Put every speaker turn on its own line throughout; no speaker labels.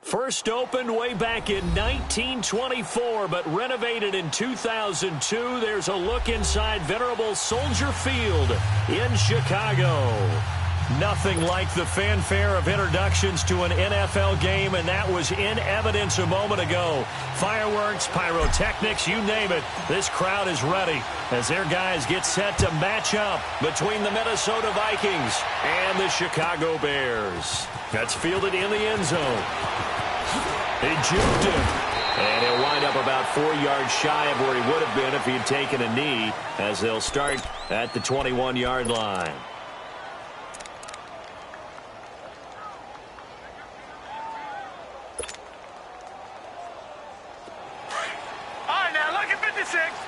First opened way back in 1924, but renovated in 2002. There's a look inside venerable Soldier Field in Chicago. Nothing like the fanfare of introductions to an NFL game, and that was in evidence a moment ago. Fireworks, pyrotechnics, you name it. This crowd is ready as their guys get set to match up between the Minnesota Vikings and the Chicago Bears. That's fielded in the end zone. They juked him. And he'll wind up about 4 yards shy of where he would have been if he'd taken a knee, as they'll start at the 21-yard line.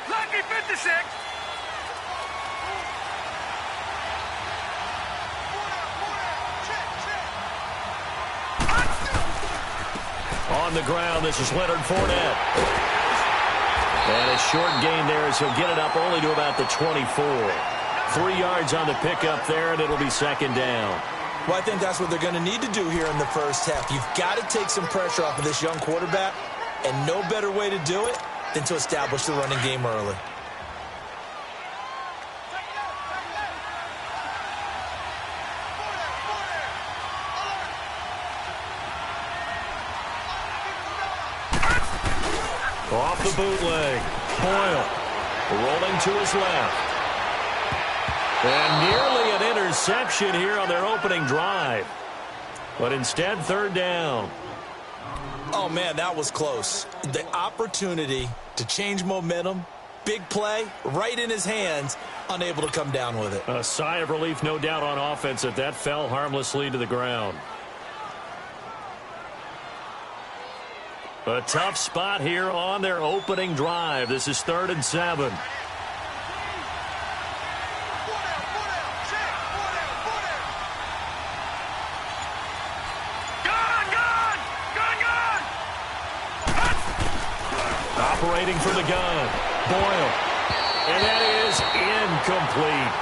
Lucky 56.
On the ground, this is Leonard Fournette. And a short gain there as he'll get it up only to about the 24. 3 yards on the pickup there, and it'll be second down.
Well, I think that's what they're going to need to do here in the first half. You've got to take some pressure off of this young quarterback, and no better way to do it than to establish the running game early.
Off the bootleg. Boyle rolling to his left. And nearly an interception here on their opening drive. But instead, third down.
Oh, man, that was close. The opportunity to change momentum, big play, right in his hands, unable to come down with it.
A sigh of relief, no doubt, on offense that fell harmlessly to the ground. A tough spot here on their opening drive. This is 3rd and 7. Operating from the gun. Boyle. And that is incomplete.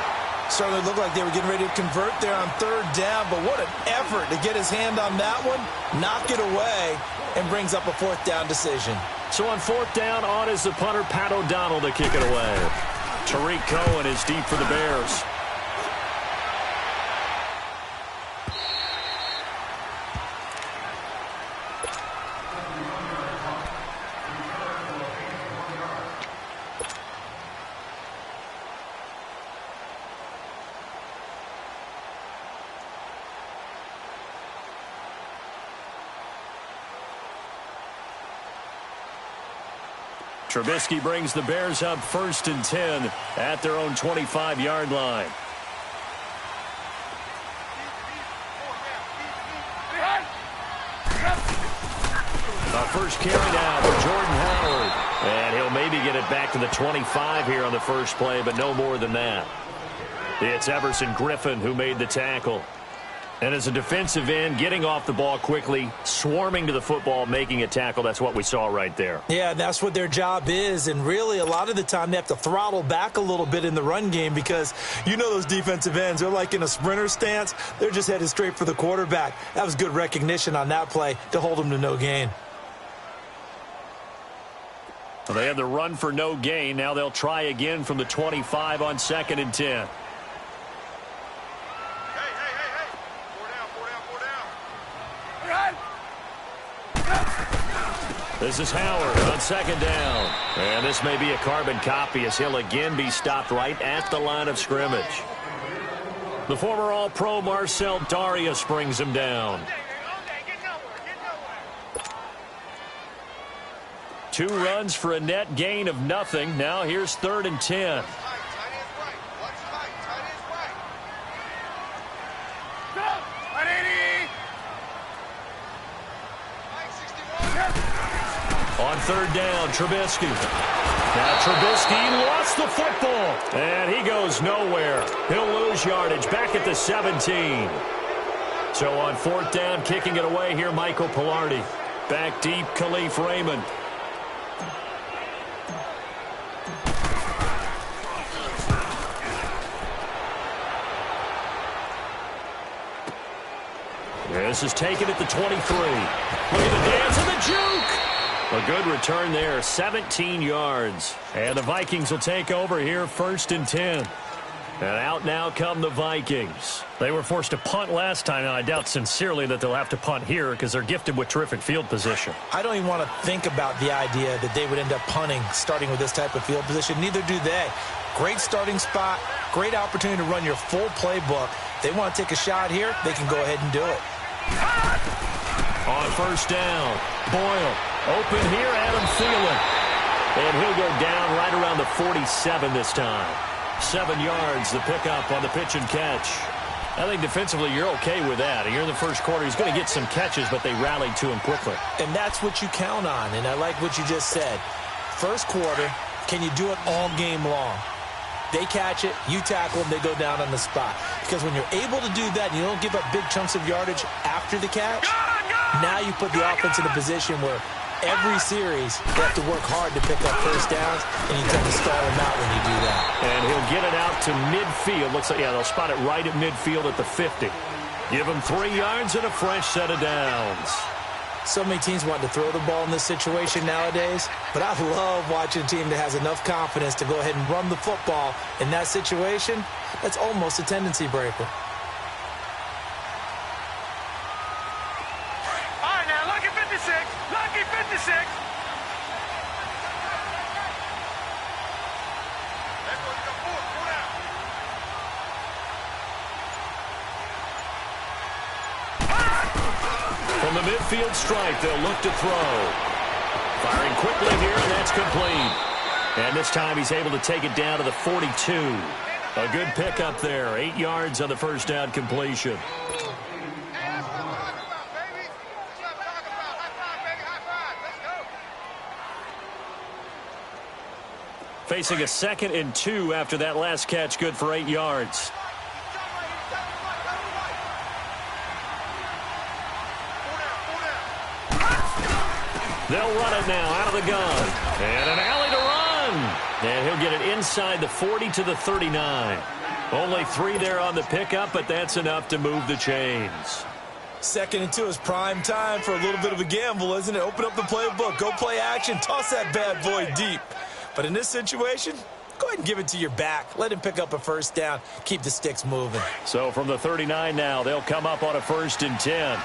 Certainly looked like they were getting ready to convert there on 3rd down, but what an effort to get his hand on that one, knock it away, and brings up a 4th down decision.
So on 4th down, on is the punter, Pat O'Donnell, to kick it away. Tariq Cohen is deep for the Bears. Trubisky brings the Bears up 1st and 10 at their own 25-yard line. A first carry now for Jordan Howard. And he'll maybe get it back to the 25 here on the first play, but no more than that. It's Everson Griffin who made the tackle. And as a defensive end, getting off the ball quickly, swarming to the football, making a tackle, that's what we saw right there.
Yeah, that's what their job is. And really, a lot of the time, they have to throttle back a little bit in the run game because you know those defensive ends, they're like in a sprinter stance. They're just headed straight for the quarterback. That was good recognition on that play to hold them to no gain.
Well, they had the run for no gain. Now they'll try again from the 25 on 2nd and 10. This is Howard on 2nd down. And this may be a carbon copy as he'll again be stopped right at the line of scrimmage. The former All-Pro Marcel Darius brings him down. 2 runs for a net gain of nothing. Now here's 3rd and 10. On 3rd down, Trubisky. Now Trubisky lost the football, and he goes nowhere. He'll lose yardage back at the 17. So on 4th down, kicking it away here, Michael Pilardi. Back deep, Khalif Raymond. This is taken at the 23. Look at the dance and the juke. A good return there, 17 yards. And the Vikings will take over here, 1st and 10. And out now come the Vikings. They were forced to punt last time, and I doubt sincerely that they'll have to punt here because they're gifted with terrific field position.
I don't even want to think about the idea that they would end up punting starting with this type of field position. Neither do they. Great starting spot, great opportunity to run your full playbook. If they want to take a shot here, they can go ahead and do it.
On 1st down, Boyle. Open here, Adam Thielen. And he'll go down right around the 47 this time. 7 yards, the pickup on the pitch and catch. I think defensively you're okay with that. Here in the first quarter, he's going to get some catches, but they rallied to him quickly.
And that's what you count on, and I like what you just said. First quarter, can you do it all game long? They catch it, you tackle them, they go down on the spot. Because when you're able to do that and you don't give up big chunks of yardage after the catch, now you put the offense in a position where every series they have to work hard to pick up 1st downs, and you tend to stall them out when you do that.
And he'll get it out to midfield. Looks like, yeah, they'll spot it right at midfield at the 50. Give him 3 yards and a fresh set of downs.
So many teams want to throw the ball in this situation nowadays, but I love watching a team that has enough confidence to go ahead and run the football in that situation. That's almost a tendency breaker.
All right, now, lucky 56. Lucky 56.
From the midfield stripe, they'll look to throw. Firing quickly here, and that's complete. And this time he's able to take it down to the 42. A good pickup there. 8 yards on the 1st down completion. Facing a 2nd and 2 after that last catch, good for 8 yards. They'll run it now out of the gun. And an alley to run. And he'll get it inside the 40 to the 39. Only 3 there on the pickup, but that's enough to move the chains.
2nd and 2 is prime time for a little bit of a gamble, isn't it? Open up the playbook, go play action, toss that bad boy deep. But in this situation, go ahead and give it to your back. Let him pick up a 1st down. Keep the sticks moving.
So from the 39 now, they'll come up on a 1st and 10.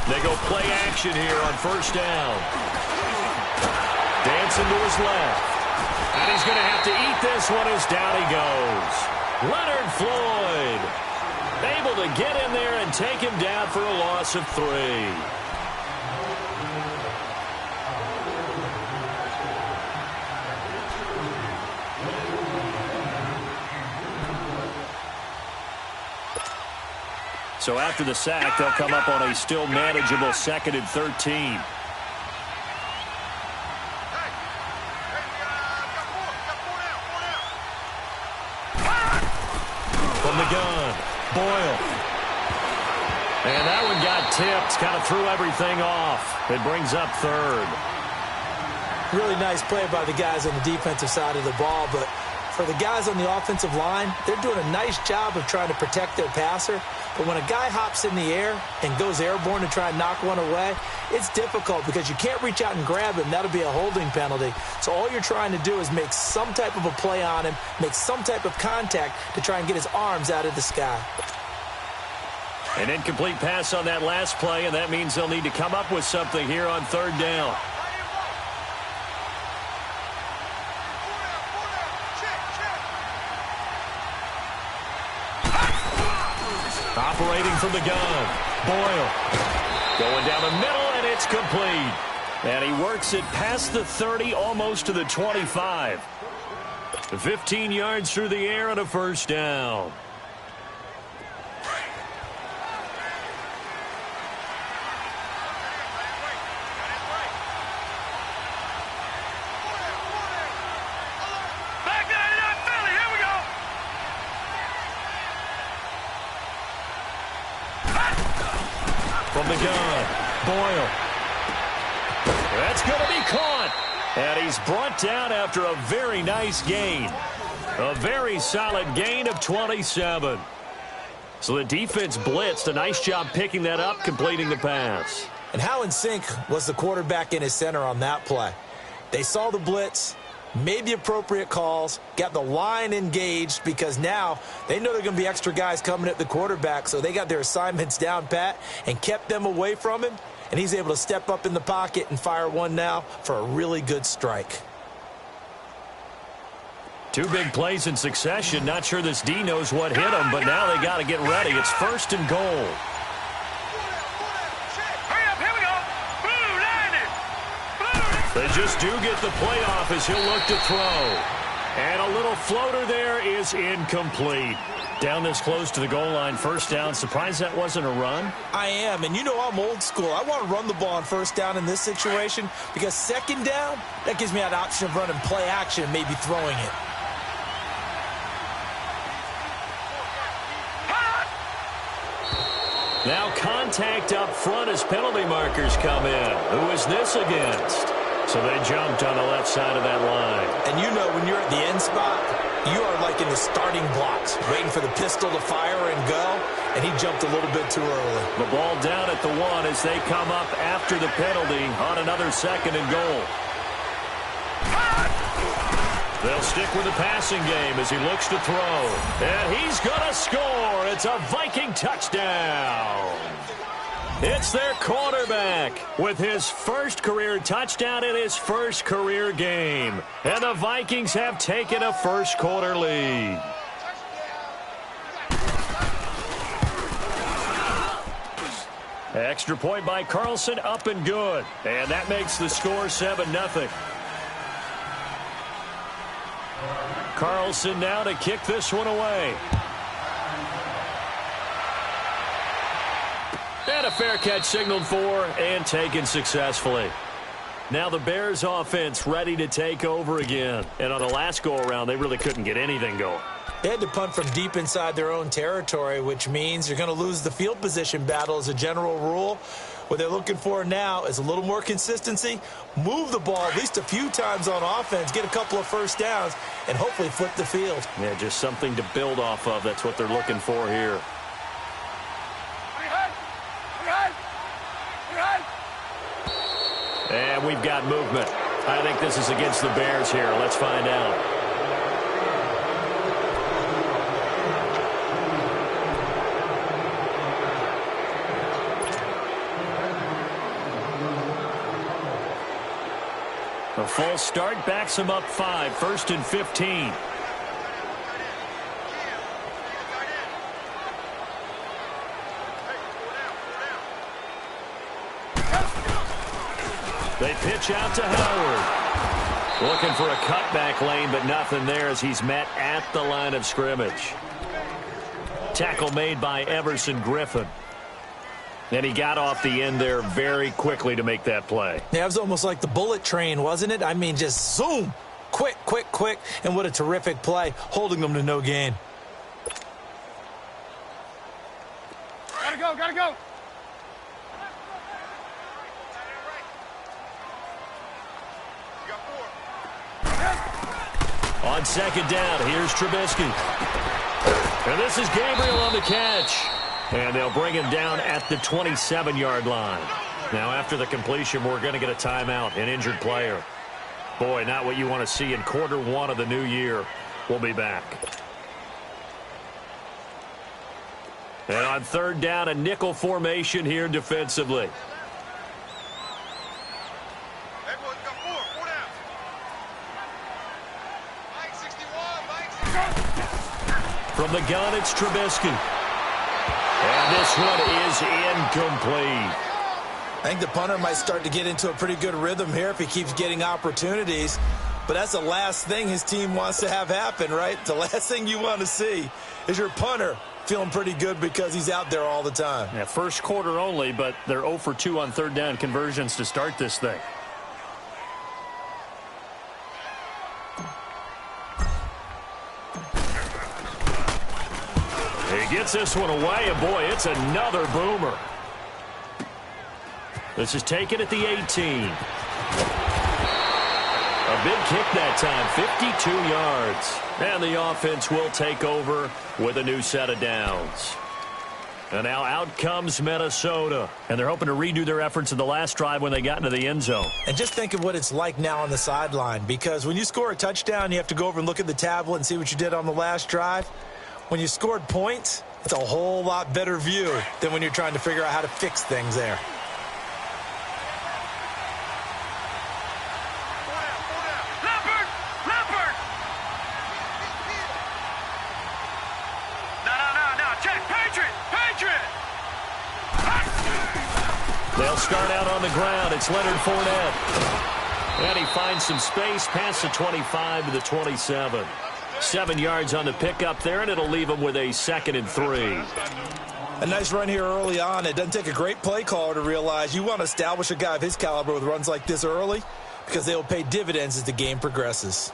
They go play action here on 1st down. Dancing to his left. And he's going to have to eat this one as down he goes. Leonard Floyd able to get in there and take him down for a loss of 3. So after the sack, they'll come up on a still manageable 2nd and 13. From the gun, Boyle. And that one got tipped, kind of threw everything off. It brings up 3rd.
Really nice play by the guys on the defensive side of the ball, but for the guys on the offensive line, they're doing a nice job of trying to protect their passer. But when a guy hops in the air and goes airborne to try and knock one away, it's difficult because you can't reach out and grab him. That'll be a holding penalty. So all you're trying to do is make some type of a play on him, make some type of contact to try and get his arms out of the sky.
An incomplete pass on that last play, and that means they'll need to come up with something here on 3rd down. Operating from the gun, Boyle. Going down the middle, and it's complete. And he works it past the 30, almost to the 25. 15 yards through the air and a 1st down. From the gun, Boyle. That's going to be caught. And he's brought down after a very nice gain. A very solid gain of 27. So the defense blitzed. A nice job picking that up, completing the pass.
And how in sync was the quarterback and his center on that play? They saw the blitz, made the appropriate calls, got the line engaged because now they know there are going to be extra guys coming at the quarterback, so they got their assignments down pat and kept them away from him, and he's able to step up in the pocket and fire one now for a really good strike.
Two big plays in succession. Not sure this D knows what hit him, but now they got to get ready. It's 1st and goal. They just do get the playoff as he'll look to throw. And a little floater there is incomplete. Down this close to the goal line, 1st down. Surprised that wasn't a run?
I am, and you know I'm old school. I want to run the ball on 1st down in this situation because 2nd down, that gives me that option of running play action and maybe throwing it.
Now contact up front as penalty markers come in. Who is this against? So they jumped on the left side of that line.
And you know when you're at the end spot, you are like in the starting blocks, waiting for the pistol to fire and go, and he jumped a little bit too early.
The ball down at the 1 as they come up after the penalty on another 2nd and goal. They'll stick with the passing game as he looks to throw. And he's going to score. It's a Viking touchdown. It's their quarterback with his 1st career touchdown in his 1st career game. And the Vikings have taken a 1st quarter lead. Extra point by Carlson, up and good. And that makes the score 7-0. Carlson now to kick this one away. And a fair catch signaled for and taken successfully. Now the Bears offense ready to take over again. And on the last go-around, they really couldn't get anything going.
They had to punt from deep inside their own territory, which means you're going to lose the field position battle as a general rule. What they're looking for now is a little more consistency, move the ball at least a few times on offense, get a couple of 1st downs, and hopefully flip the field.
Yeah, just something to build off of. That's what they're looking for here. And we've got movement. I think this is against the Bears here. Let's find out. A false start backs him up 5, 1st and 15. They pitch out to Howard. Looking for a cutback lane, but nothing there as he's met at the line of scrimmage. Tackle made by Everson Griffin. And he got off the end there very quickly to make that play.
Yeah, it was almost like the bullet train, wasn't it? I mean, just zoom. Quick, quick, quick. And what a terrific play, holding them to no gain.
Gotta go, gotta go.
On 2nd down, here's Trubisky. And this is Gabriel on the catch. And they'll bring him down at the 27-yard line. Now, after the completion, we're going to get a timeout, an injured player. Boy, not what you want to see in quarter 1 of the new year. We'll be back. And on 3rd down, a nickel formation here defensively. From the gun, it's Trubisky. And this one is incomplete.
I think the punter might start to get into a pretty good rhythm here if he keeps getting opportunities. But that's the last thing his team wants to have happen, right? The last thing you want to see is your punter feeling pretty good because he's out there all the time.
Yeah, 1st quarter only, but they're 0 for 2 on 3rd down conversions to start this thing. He gets this one away, and boy, it's another boomer. This is taken at the 18. A big kick that time, 52 yards. And the offense will take over with a new set of downs. And now out comes Minnesota. And they're hoping to redo their efforts in the last drive when they got into the end zone.
And just think of what it's like now on the sideline. Because when you score a touchdown, you have to go over and look at the tablet and see what you did on the last drive. When you scored points, it's a whole lot better view than when you're trying to figure out how to fix things there.
They'll start out on the ground. It's Leonard Fournette. And he finds some space past the 25 to the 27. 7 yards on the pickup there, and it'll leave him with a 2nd and 3.
A nice run here early on. It doesn't take a great play caller to realize you want to establish a guy of his caliber with runs like this early because they will pay dividends as the game progresses.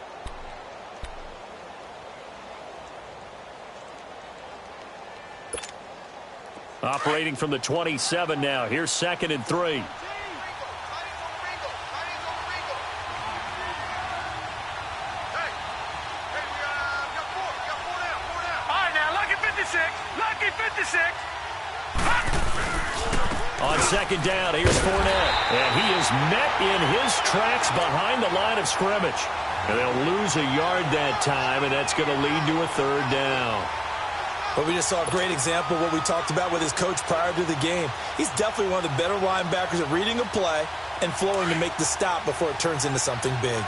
Operating from the 27 now. Here's 2nd and 3.
All right, now, lucky 56. Lucky 56.
On 2nd down, here's Fournette. And he is met in his tracks behind the line of scrimmage. And they'll lose a yard that time, and that's going to lead to a 3rd down.
But we just saw a great example of what we talked about with his coach prior to the game. He's definitely one of the better linebackers at reading a play and flowing to make the stop before it turns into something big.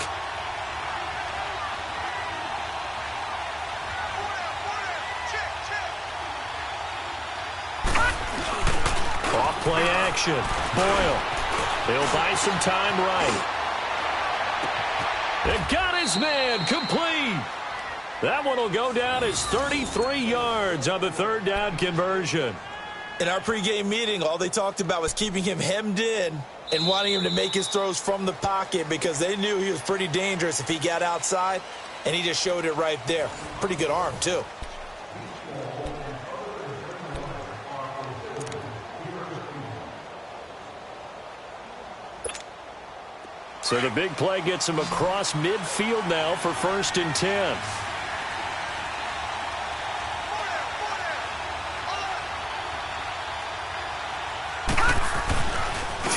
Off play action. Boyle. He'll buy some time right. They got his man complete. That one will go down as 33 yards on the 3rd down conversion.
In our pregame meeting, all they talked about was keeping him hemmed in and wanting him to make his throws from the pocket because they knew he was pretty dangerous if he got outside, and he just showed it right there. Pretty good arm, too.
So the big play gets him across midfield now for 1st and 10.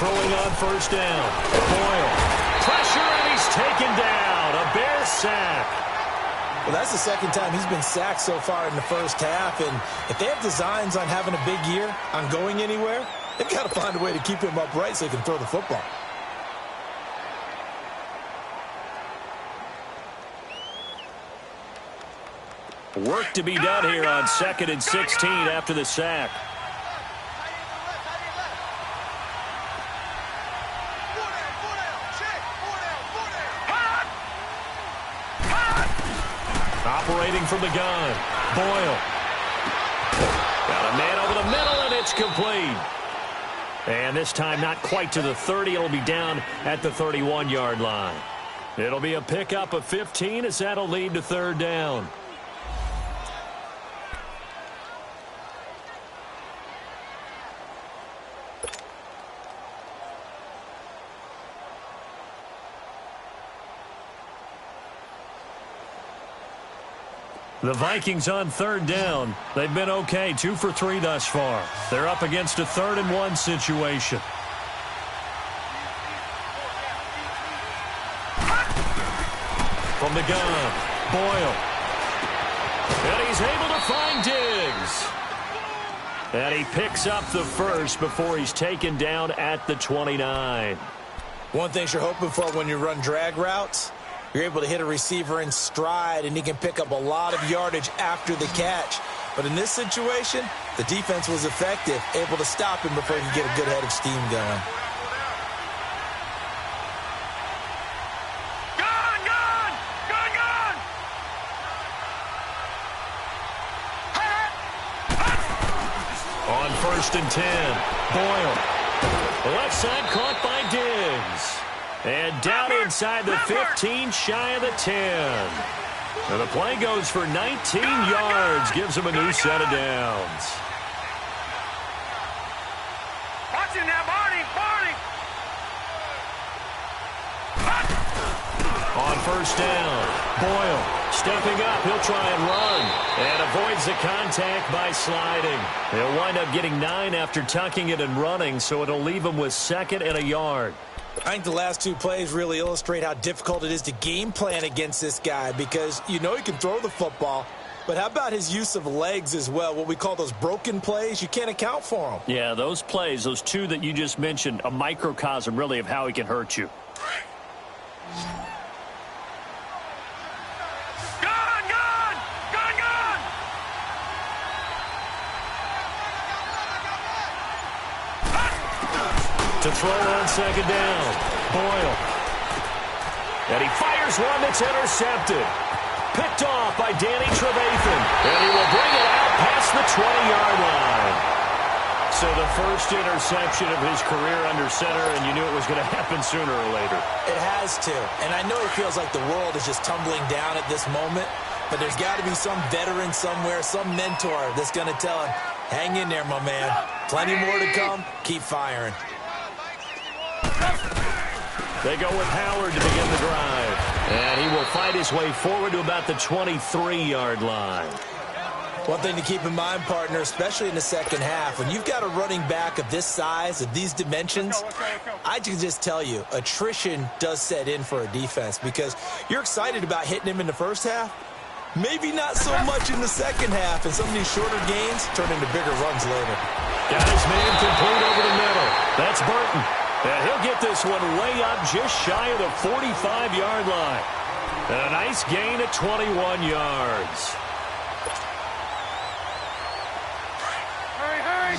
Throwing on 1st down. Boyle. Pressure, and he's taken down. A Bear sack.
Well, that's the 2nd time he's been sacked so far in the first half. And if they have designs on having a big year, on going anywhere, they've got to find a way to keep him upright so he can throw the football.
Work to be done here on 2nd and 16 after the sack. Operating from the gun. Boyle. Got a man over the middle, and it's complete. And this time not quite to the 30. It'll be down at the 31-yard line. It'll be a pickup of 15 as that'll lead to 3rd down. The Vikings on 3rd down. They've been okay, 2 for 3 thus far. They're up against a 3rd and 1 situation. From the gun, Boyle. And he's able to find Diggs. And he picks up the 1st before he's taken down at the 29.
One thing you're hoping for when you run drag routes, you're able to hit a receiver in stride, and he can pick up a lot of yardage after the catch. But in this situation, the defense was effective, able to stop him before he could get a good head of steam going.
On 1st and 10, Boyle. Left side caught by Diggs. And down inside the 15, shy of the 10. And the play goes for 19 yards, gives him a new set of downs.
Watch him now, Barney, Barney.
On first down. Boyle stepping up. He'll try and run. And avoids the contact by sliding. He'll wind up getting 9 after tucking it and running, so it'll leave him with 2nd and a yard.
I think the last 2 plays really illustrate how difficult it is to game plan against this guy because you know he can throw the football, but how about his use of legs as well, what we call those broken plays? You can't account for them.
Yeah, those plays, those 2 that you just mentioned, a microcosm really of how he can hurt you. To throw on 2nd down, Boyle. And he fires one that's intercepted. Picked off by Danny Trevathan. And he will bring it out past the 20-yard line. So the first interception of his career under center, and you knew it was going to happen sooner or later.
It has to. And I know he feels like the world is just tumbling down at this moment, but there's got to be some veteran somewhere, some mentor that's going to tell him, hang in there, my man. Plenty more to come. Keep firing.
They go with Howard to begin the drive. And he will fight his way forward to about the 23-yard line.
One thing to keep in mind, partner, especially in the second half, when you've got a running back of this size, of these dimensions, I can just tell you, attrition does set in for a defense because you're excited about hitting him in the first half. Maybe not so much in the second half, and some of these shorter gains turn into bigger runs later.
Got his man complete over the middle. That's Burton. And he'll get this one way up just shy of the 45-yard line. And a nice gain at 21 yards.
Hurry, hurry.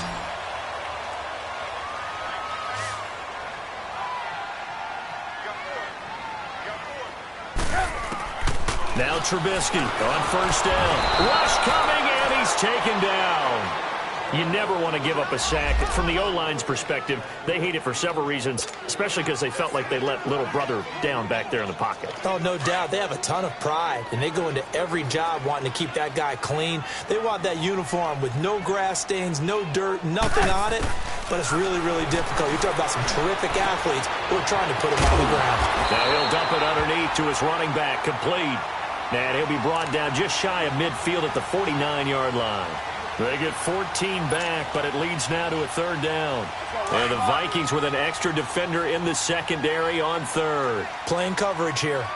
Now Trubisky on first down. Rush coming, and he's taken down. You never want to give up a sack. From the O-line's perspective, they hate it for several reasons, especially because they felt like they let little brother down back there in the pocket.
Oh, no doubt. They have a ton of pride, and they go into every job wanting to keep that guy clean. They want that uniform with no grass stains, no dirt, nothing on it, but it's really, really difficult. You're talking about some terrific athletes who are trying to put him on the ground.
Now he'll dump it underneath to his running back, complete. And he'll be brought down just shy of midfield at the 49-yard line. They get 14 back, but it leads now to a 3rd down. And the Vikings with an extra defender in the secondary on 3rd.
Playing coverage here.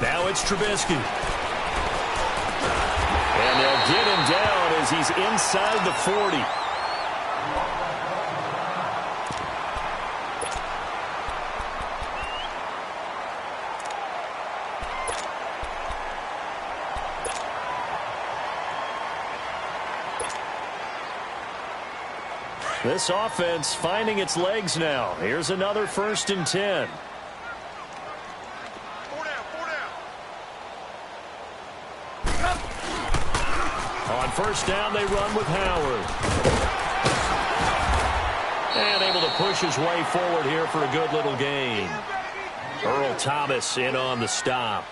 Now it's Trubisky. And they'll get him down as he's inside the 40. This offense finding its legs now. Here's another 1st and 10. On first down, they run with Howard. And able to push his way forward here for a good little gain. Earl Thomas in on the stop.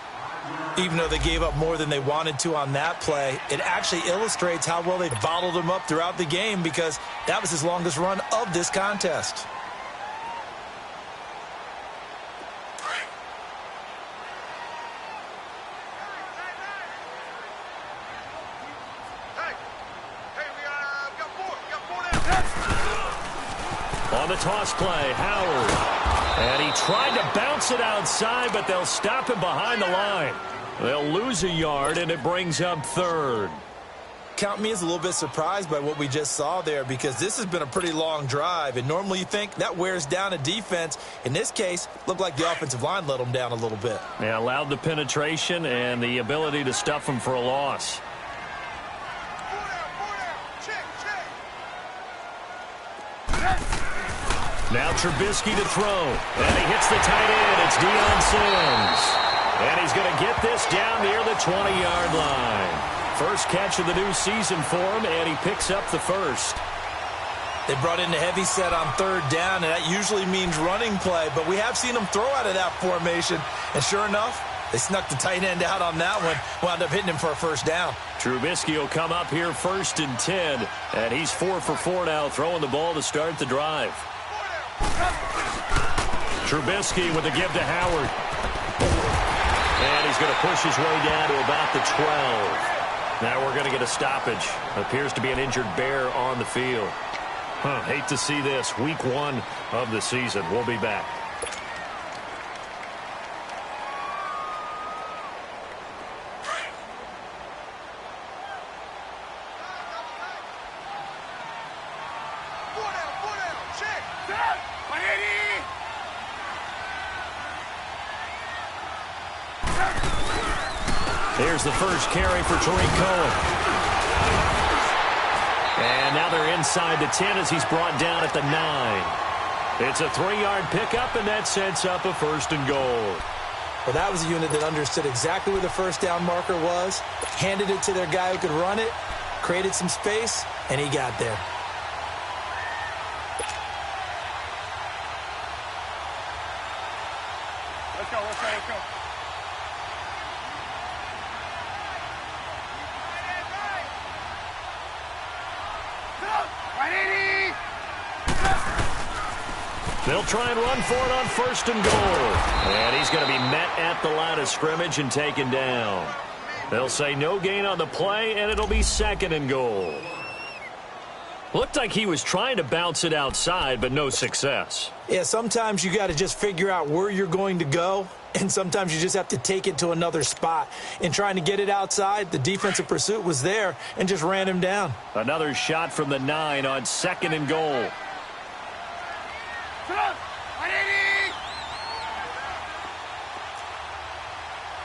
Even though they gave up more than they wanted to on that play, it actually illustrates how well they bottled him up throughout the game because that was his longest run of this contest.
On the toss play, Howard. And he tried to bounce it outside, but they'll stop him behind the line. They'll lose a yard, and it brings up 3rd.
Count me as a little bit surprised by what we just saw there because this has been a pretty long drive, and normally you think that wears down a defense. In this case, looked like the offensive line let them down a little bit.
They allowed the penetration and the ability to stuff them for a loss. Now Trubisky to throw. And he hits the tight end. It's Deion Sims. And he's going to get this down near the 20-yard line. First catch of the new season for him, and he picks up the 1st.
They brought in the heavy set on 3rd down, and that usually means running play. But we have seen them throw out of that formation. And sure enough, they snuck the tight end out on that one, wound up hitting him for a 1st down.
Trubisky will come up here 1st and 10, and he's 4 for 4 now, throwing the ball to start the drive. Trubisky with a give to Howard. And he's going to push his way down to about the 12. Now we're going to get a stoppage. Appears to be an injured Bear on the field. Hate to see this. Week 1 of the season. We'll be back. Here's the first carry for Tariq Cohen. And now they're inside the 10 as he's brought down at the 9. It's a 3-yard pickup, and that sets up a 1st and goal.
Well, that was a unit that understood exactly where the first down marker was, handed it to their guy who could run it, created some space, and he got there.
Let's go, let's go, let's go.
They'll try and run for it on 1st and goal. And he's going to be met at the line of scrimmage and taken down. They'll say no gain on the play, and it'll be 2nd and goal. Looked like he was trying to bounce it outside, but no success.
Yeah, sometimes you got to just figure out where you're going to go, and sometimes you just have to take it to another spot. In trying to get it outside, the defensive pursuit was there and just ran him down.
Another shot from the 9 on 2nd and goal.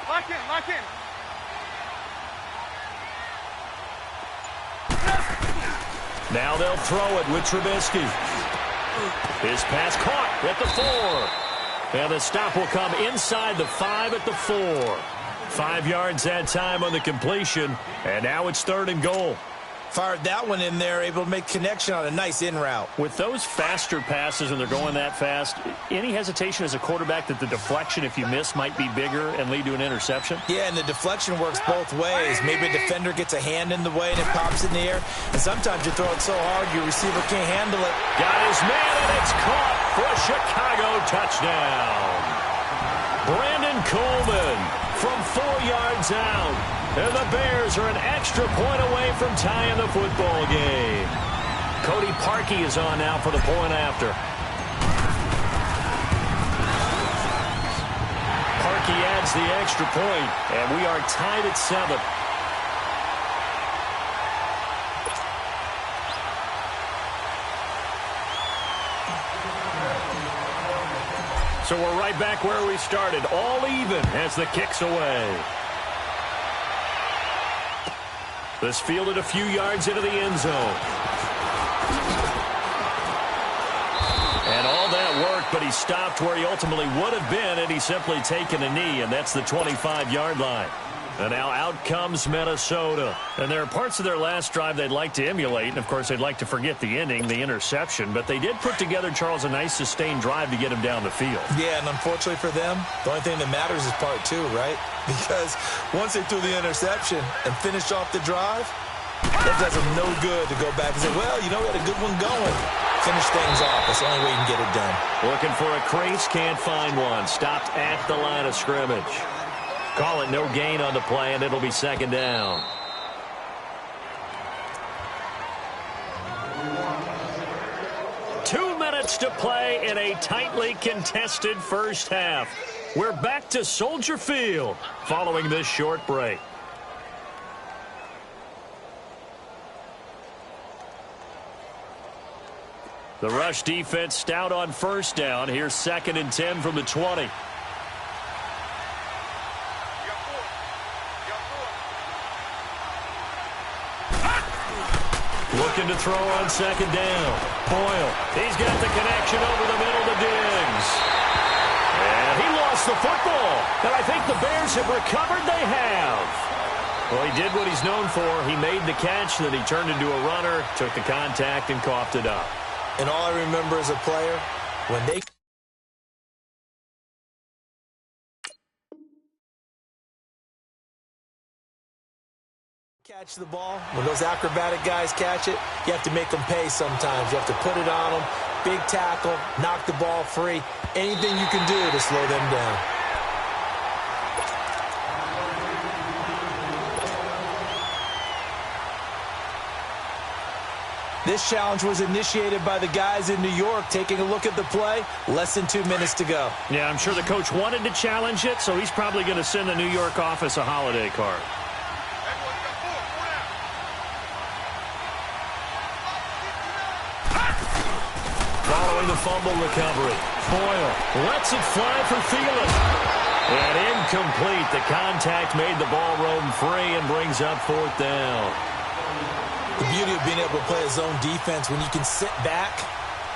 Lock in, lock in.
Now they'll throw it with Trubisky. His pass caught at the 4. And the stop will come inside the 5 at the 4. 5 yards that time on the completion. And now it's 3rd and goal.
Fired that one in there, able to make connection on a nice in route.
With those faster passes and they're going that fast, any hesitation as a quarterback that the deflection, if you miss, might be bigger and lead to an interception?
Yeah, and the deflection works both ways. Maybe a defender gets a hand in the way and it pops in the air. And sometimes you throw it so hard your receiver can't handle it.
Got his man, and it's caught for a Chicago touchdown. Brandon Coleman from 4 yards out. And the Bears are an extra point away from tying the football game. Cody Parkey is on now for the point after. Parkey adds the extra point, and we are tied at 7. So we're right back where we started, all even as the kick's away. This fielded a few yards into the end zone. And all that worked, but he stopped where he ultimately would have been had he simply taken a knee, and that's the 25-yard line. And now out comes Minnesota. And there are parts of their last drive they'd like to emulate, and of course they'd like to forget the ending, the interception, but they did put together, Charles, a nice sustained drive to get him down the field. Yeah,
and unfortunately for them, the only thing that matters is part 2, right? Because once they threw the interception and finished off the drive, it does them no good to go back and say, well, you know, we had a good one going. Finish things off. That's the only way you can get it done.
Looking for a crease, can't find one. Stopped at the line of scrimmage. Call it no gain on the play, and it'll be 2nd down. Two minutes to play in a tightly contested first half. We're back to Soldier Field following this short break. The rush defense stout on 1st down. Here's 2nd and 10 from the 20. Looking to throw on 2nd down. Boyle, he's got the connection over the middle to Diggs. And he lost the football. And I think the Bears have recovered. They have. Well, he did what he's known for. He made the catch, then he turned into a runner, took the contact, and coughed it up.
And all I remember as a player, when they catch the ball, when those acrobatic guys catch it, you have to make them pay sometimes. You have to put it on them, big tackle, knock the ball free, anything you can do to slow them down. This challenge was initiated by the guys in New York. Taking a look at the play, less than 2 minutes to go.
Yeah, I'm sure the coach wanted to challenge it, so he's probably going to send the New York office a holiday card. Following the fumble recovery, Boyle lets it fly for Thielen. And incomplete. The contact made the ball roam free and brings up 4th down.
The beauty of being able to play a zone defense, when you can sit back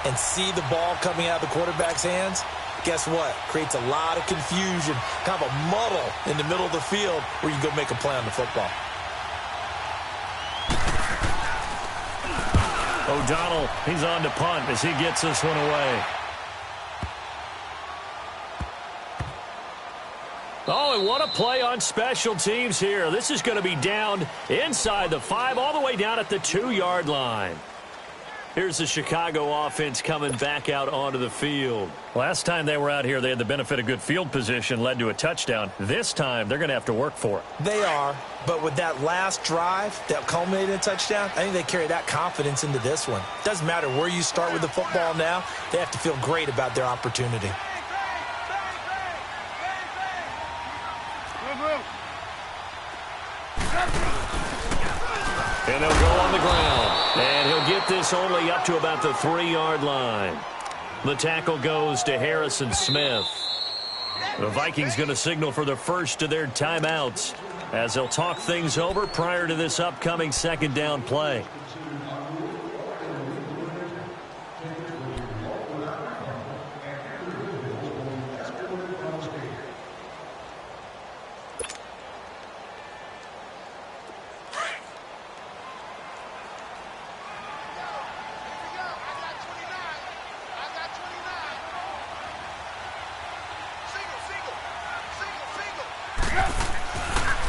and see the ball coming out of the quarterback's hands, guess what? Creates a lot of confusion, kind of a muddle in the middle of the field where you can go make a play on the football.
O'Donnell, he's on to punt as he gets this one away. Oh, and what a play on special teams here. This is going to be down inside the 5, all the way down at the 2-yard line. Here's the Chicago offense coming back out onto the field. Last time they were out here, they had the benefit of good field position, led to a touchdown. This time, they're going to have to work for it.
They are, but with that last drive that culminated in a touchdown, I think they carry that confidence into this one. Doesn't matter where you start with the football now, they have to feel great about their opportunity.
And they'll go on the ground. And he'll get this only up to about the 3-yard line. The tackle goes to Harrison Smith. The Vikings going to signal for the first of their timeouts as they'll talk things over prior to this upcoming 2nd down play.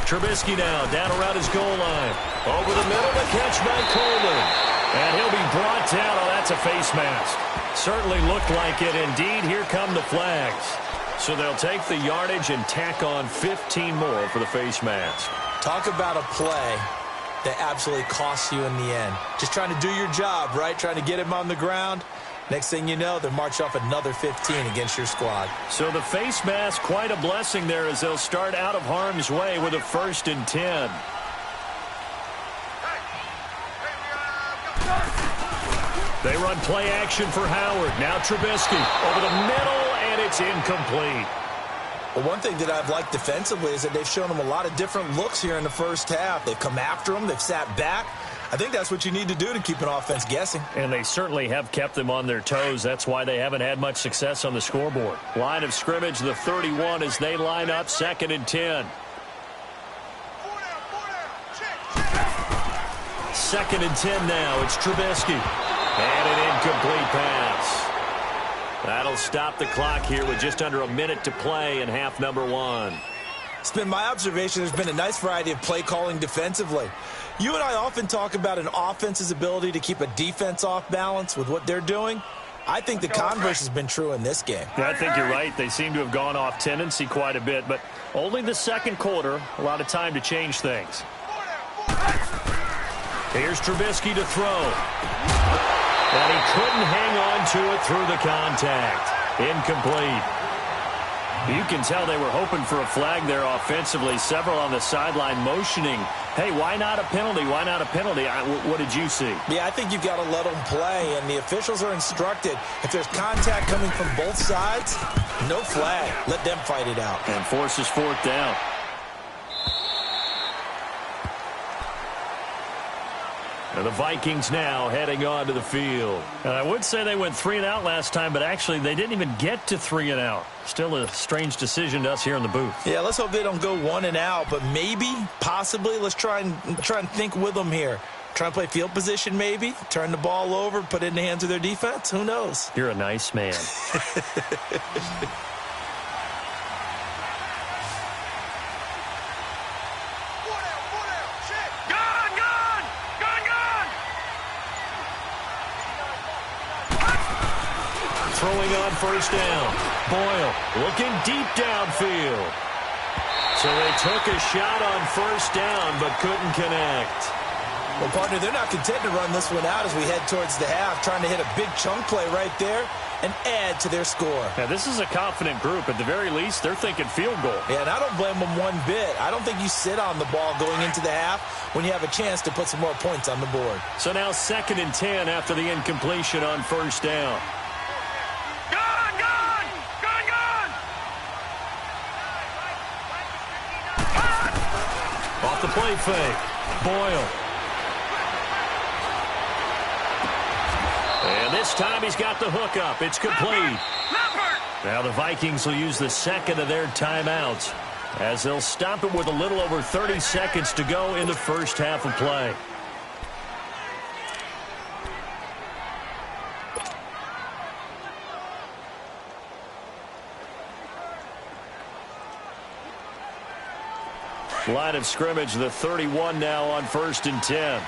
Trubisky now down around his goal line. Over the middle, the catch by Coleman. And he'll be brought down. Oh, that's a face mask. Certainly looked like it. Indeed, here come the flags. So they'll take the yardage and tack on 15 more for the face mask.
Talk about a play that absolutely costs you in the end. Just trying to do your job, right? Trying to get him on the ground. Next thing you know, they'll march off another 15 against your squad. So the face mask, quite a blessing there as they'll start out of harm's way with a 1st and 10. They run play action for Howard. Now Trubisky over the middle, and it's incomplete. Well, one thing that I've liked defensively is that they've shown them a lot of different looks here in the first half. They've come after them. They've sat back. I think that's what you need to do to keep an offense guessing. And they certainly have kept them on their toes. That's why they haven't had much success on the scoreboard. Line of scrimmage, the 31 as they line up 2nd and 10. 2nd and 10 now. It's Trubisky. And an incomplete pass. That'll stop the clock here with just under a minute to play in half number 1. It's been my observation there's been a nice variety of play calling defensively. You and I often talk about an offense's ability to keep a defense off balance with what they're doing. I think the converse has been true in this game.
Yeah, I think you're right. They seem to have gone off tendency quite a bit, but only the 2nd quarter, a lot of time to change things. Here's Trubisky to throw. And he couldn't hang on to it through the contact. Incomplete. You can tell they were hoping for a flag there offensively. Several on the sideline motioning, hey, why not a penalty? Why not a penalty? What did you see? Yeah, I think you've got to let them play, and the officials are instructed. If there's contact coming from both sides, no flag. Let them fight it out. And forces 4th down. And the Vikings now heading onto the field. And I would say they went 3 and out last time, but actually they didn't even get to 3 and out. Still a strange decision to us here in the booth. Yeah, let's hope they don't go 1 and out, but maybe, possibly, let's try and think with them here. Try and play field position maybe, turn the ball over, put it in the hands of their defense. Who knows? You're a nice man.
Got
throwing on first down. Boyle looking deep downfield. So they took a shot on first down but couldn't connect.
Well, partner, they're not content to run this one out as we head towards the half, trying to hit a big chunk play right there and add to their score.
Yeah, this is a confident group. At the very least, they're thinking field goal.
Yeah, and I don't blame them one bit. I don't think you sit on the ball going into the half when you have a chance to put some more points on the board.
So now 2nd and 10 after the incompletion on first down. Off the play fake. Boyle. And this time he's got the hook up. It's complete. Now the Vikings will use the second of their timeouts as they'll stop it with a little over 30 seconds to go in the first half of play. Line of scrimmage, the 31 now on 1st and 10.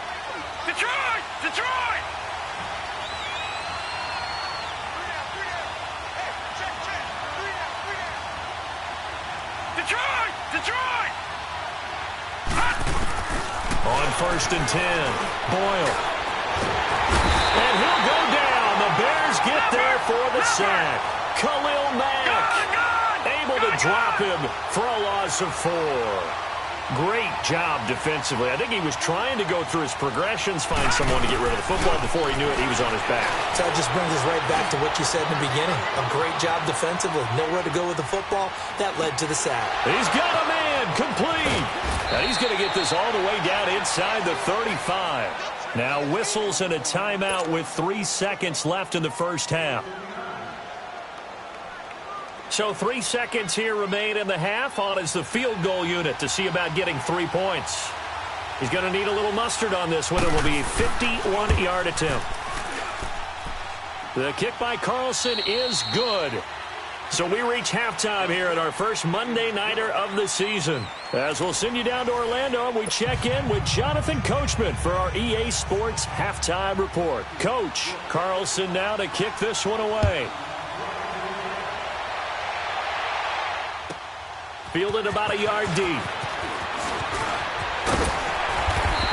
Detroit! Detroit! Detroit! Detroit!
On 1st and 10, Boyle. And he'll go down. The Bears get there for the sack. Khalil Mack able to drop him for a loss of 4. Great job defensively. I think he was trying to go through his progressions, find someone to get rid of the football. Before he knew it, he was on his back.
So that just brings us right back to what you said in the beginning. A great job defensively. Nowhere to go with the football. That led to the sack.
He's got a man complete. And he's going to get this all the way down inside the 35. Now whistles and a timeout with 3 seconds left in the first half. So 3 seconds here remain in the half. On is the field goal unit to see about getting 3 points. He's going to need a little mustard on this one. It will be a 51-yard attempt. The kick by Carlson is good. So we reach halftime here at our first Monday Nighter of the season. As we'll send you down to Orlando, we check in with Jonathan Coachman for our EA Sports Halftime Report. Coach, Carlson now to kick this one away. Fielded about a yard deep.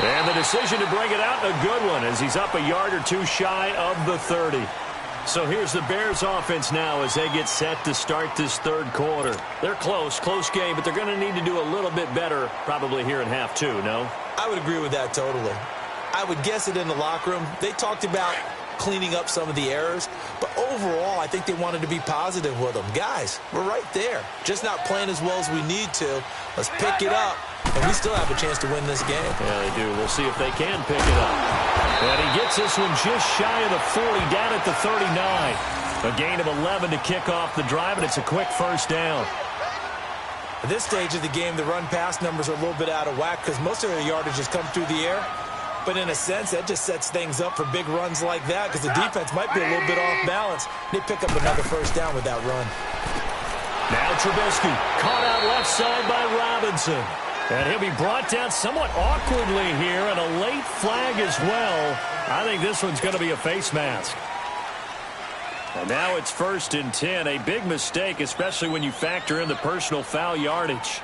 And the decision to bring it out, a good one, as he's up a yard or two shy of the 30. So here's the Bears offense now as they get set to start this third quarter. They're close game, but they're going to need to do a little bit better probably here in half 2, no?
I would agree with that totally. I would guess it in the locker room. They talked about cleaning up some of the errors, but overall I think they wanted to be positive with them. Guys, we're right there, just not playing as well as we need to. Let's pick it up, and we still have a chance to win this game.
Yeah, they do. We'll see if they can pick it up. And he gets this one just shy of the 40, down at the 39. A gain of 11 to kick off the drive, and it's a quick first down.
At this stage of the game, the run-pass numbers are a little bit out of whack because most of their yardage has come through the air. But in a sense, that just sets things up for big runs like that because the defense might be a little bit off balance. They pick up another first down with that run.
Now Trubisky caught out left side by Robinson. And he'll be brought down somewhat awkwardly here, and a late flag as well. I think this one's going to be a face mask. And now it's 1st and 10. A big mistake, especially when you factor in the personal foul yardage.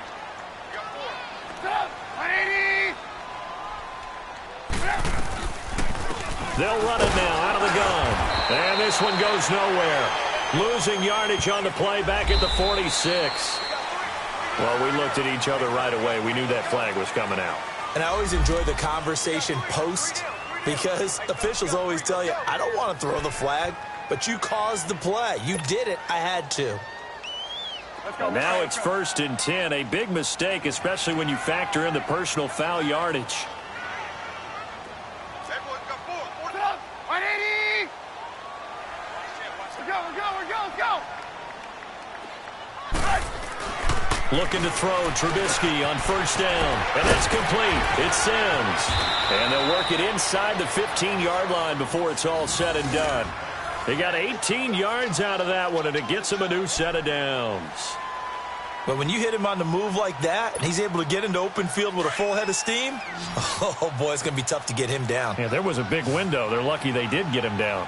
They'll run it now out of the gun. And this one goes nowhere. Losing yardage on the play back at the 46. Well, we looked at each other right away. We knew that flag was coming out.
And I always enjoy the conversation post because officials always tell you, I don't want to throw the flag, but you caused the play. You did it. I had to.
And now it's 1st and 10. A big mistake, especially when you factor in the personal foul yardage. Looking to throw, Trubisky on first down. And that's complete. It's Sims. And they'll work it inside the 15-yard line before it's all said and done. They got 18 yards out of that one, and it gets him a new set of downs.
But when you hit him on the move like that, and he's able to get into open field with a full head of steam, oh, boy, it's going to be tough to get him down.
Yeah, there was a big window. They're lucky they did get him down.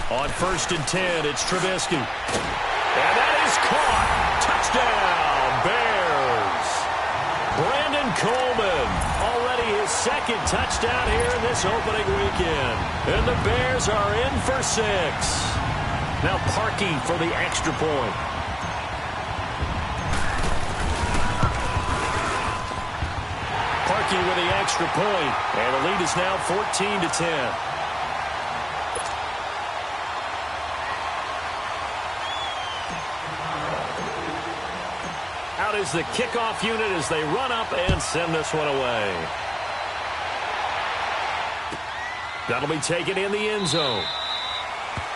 On 1st and 10, it's Trubisky. And that is caught. Touchdown, Bears. Brandon Coleman, already his second touchdown here in this opening weekend. And the Bears are in for 6. Now Parkey for the extra point. Parkey with the extra point. And the lead is now 14-10. Out is the kickoff unit as they run up and send this one away. That'll be taken in the end zone.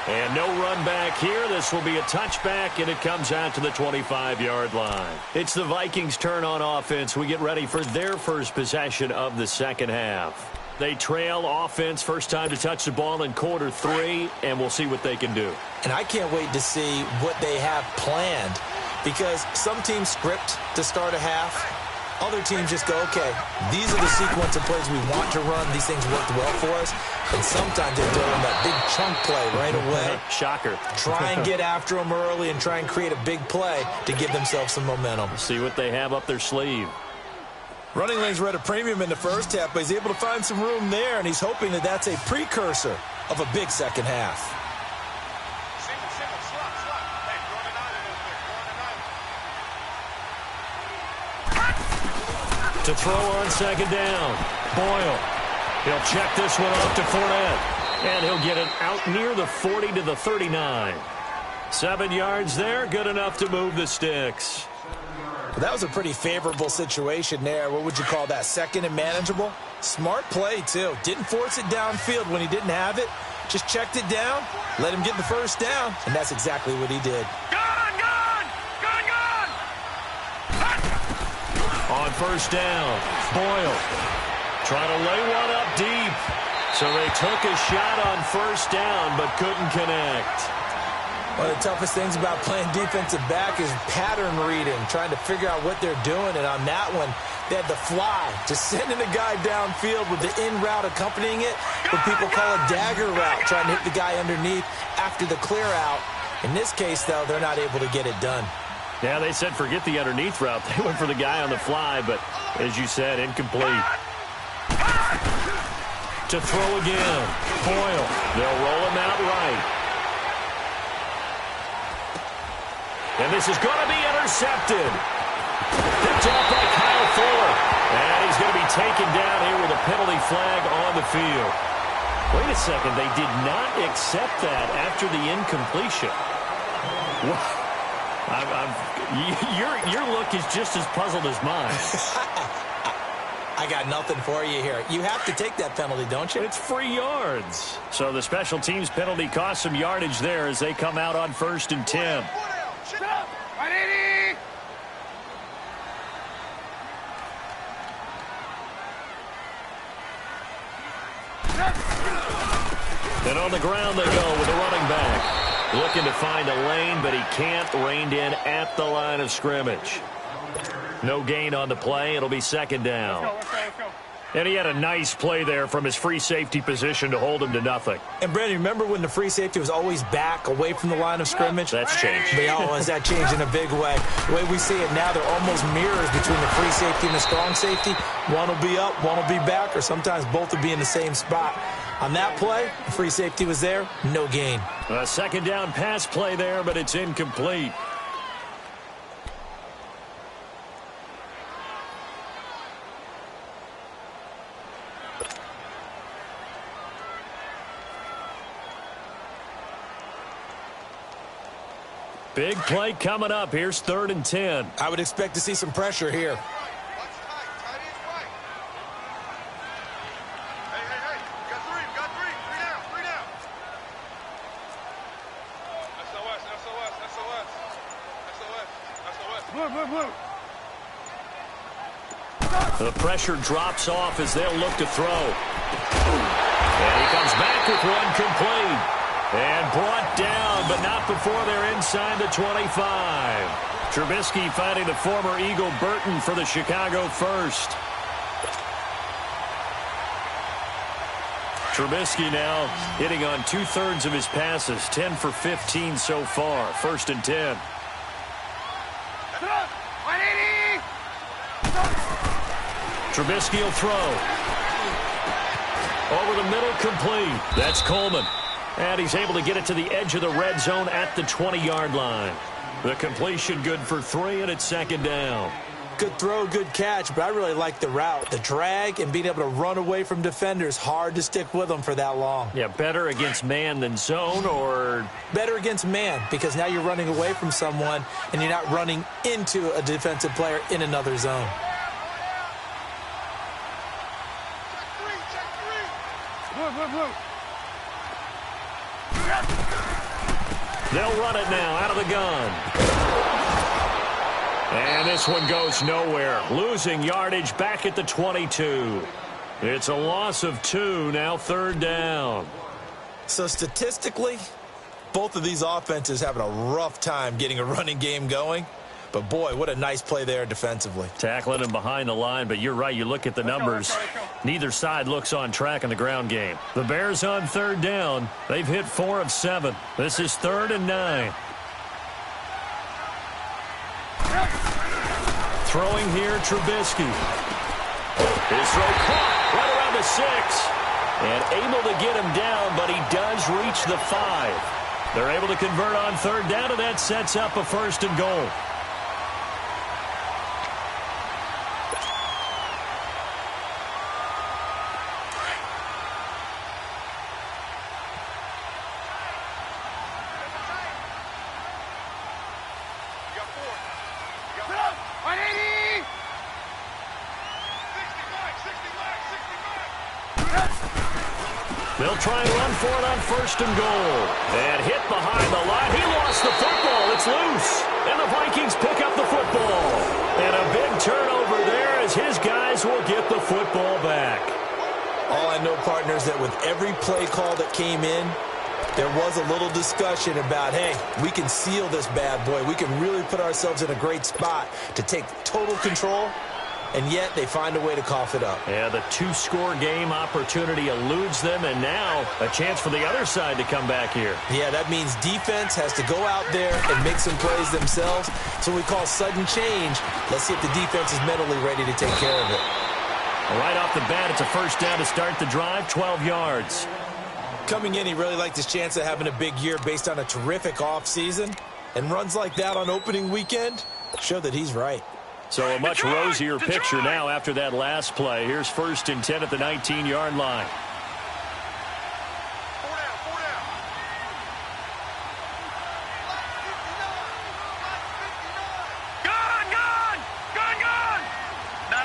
And no run back here. This will be a touchback, and it comes out to the 25-yard line. It's the Vikings' turn on offense. We get ready for their first possession of the second half. They trail offense, first time to touch the ball in quarter 3, and we'll see what they can do.
And I can't wait to see what they have planned, because some teams script to start a half. Other teams just go, okay, these are the sequence of plays we want to run. These things worked well for us. And sometimes they throw in that big chunk play right away.
Shocker.
Try and get after them early and try and create a big play to give themselves some momentum.
See what they have up their sleeve.
Running lanes were at a premium in the first half, but he's able to find some room there, and he's hoping that that's a precursor of a big second half.
To throw on second down. Boyle. He'll check this one off to Fournette. And he'll get it out near the 40 to the 39. 7 yards there. Good enough to move the sticks.
That was a pretty favorable situation there. What would you call that? Second and manageable? Smart play, too. Didn't force it downfield when he didn't have it. Just checked it down, let him get the first down, and that's exactly what he did.
On first down, Boyle trying to lay one up deep. So they took a shot on first down but couldn't connect.
One of the toughest things about playing defensive back is pattern reading, trying to figure out what they're doing. And on that one, they had the fly, just sending a guy downfield with the in route accompanying it, what people call a dagger route, trying to hit the guy underneath after the clear out. In this case, though, they're not able to get it done.
Yeah, they said forget the underneath route. They went for the guy on the fly, but as you said, incomplete. To throw again, Boyle. They'll roll him out right. And this is going to be intercepted. Picked off by Kyle Fuller. And he's going to be taken down here with a penalty flag on the field. Wait a second, they did not accept that after the incompletion. What? Your look is just as puzzled as mine.
I got nothing for you here. You have to take that penalty, don't you?
It's free yards. So the special teams penalty cost some yardage there as they come out on 1st and 10. And on the ground they go with the running back. Looking to find a lane, but he can't. Reined in at the line of scrimmage. No gain on the play. It'll be second down.
Let's go.
And he had a nice play there from his free safety position to hold him to nothing.
And, Brandon, remember when the free safety was always back away from the line of scrimmage?
That's changed.
Has that changed in a big way? The way we see it now, they're almost mirrors between the free safety and the strong safety. One will be up, one will be back, or sometimes both will be in the same spot. On that play, the free safety was there, no gain.
A second down pass play there, but it's incomplete. Big play coming up. Here's 3rd and 10.
I would expect to see some pressure here.
The pressure drops off as they'll look to throw. And he comes back with one complete. And brought down, but not before they're inside the 25. Trubisky finding the former Eagle Burton for the Chicago first. Trubisky now hitting on 2/3 of his passes, 10 for 15 so far. 1st and 10. Trubisky will throw. Over the middle, complete. That's Coleman. And he's able to get it to the edge of the red zone at the 20-yard line. The completion good for 3, and it's 2nd down.
Good throw, good catch, but I really like the route. The drag and being able to run away from defenders, hard to stick with them for that long.
Yeah, better against man than zone, or?
Better against man, because now you're running away from someone and you're not running into a defensive player in another zone.
They'll run it now out of the gun. And this one goes nowhere. Losing yardage back at the 22. It's a loss of 2, now 3rd down.
So statistically, both of these offenses having a rough time getting a running game going. But, boy, what a nice play there defensively.
Tackling him behind the line, but you're right. You look at the numbers. Neither side looks on track in the ground game. The Bears on 3rd down. They've hit 4 of 7. This is 3rd and 9. Throwing here, Trubisky. His throw caught right around the 6. And able to get him down, but he does reach the 5. They're able to convert on 3rd down, and that sets up a 1st and goal. They'll try and run for it on 1st and goal. And hit behind the line. He lost the football. It's loose. And the Vikings pick up the football. And a big turnover there as his guys will get the football back.
All I know, partners, that with every play call that came in, there was a little discussion about, hey, we can seal this bad boy. We can really put ourselves in a great spot to take total control. And yet they find a way to cough it up.
Yeah, the 2-score game opportunity eludes them, and now a chance for the other side to come back here.
Yeah, that means defense has to go out there and make some plays themselves. So we call sudden change. Let's see if the defense is mentally ready to take care of it.
Right off the bat, it's a 1st down to start the drive, 12 yards.
Coming in, he really liked his chance of having a big year based on a terrific offseason. And runs like that on opening weekend show that he's right.
So a much rosier picture now after that last play. Here's 1st and 10 at the 19-yard line.
Gun! No,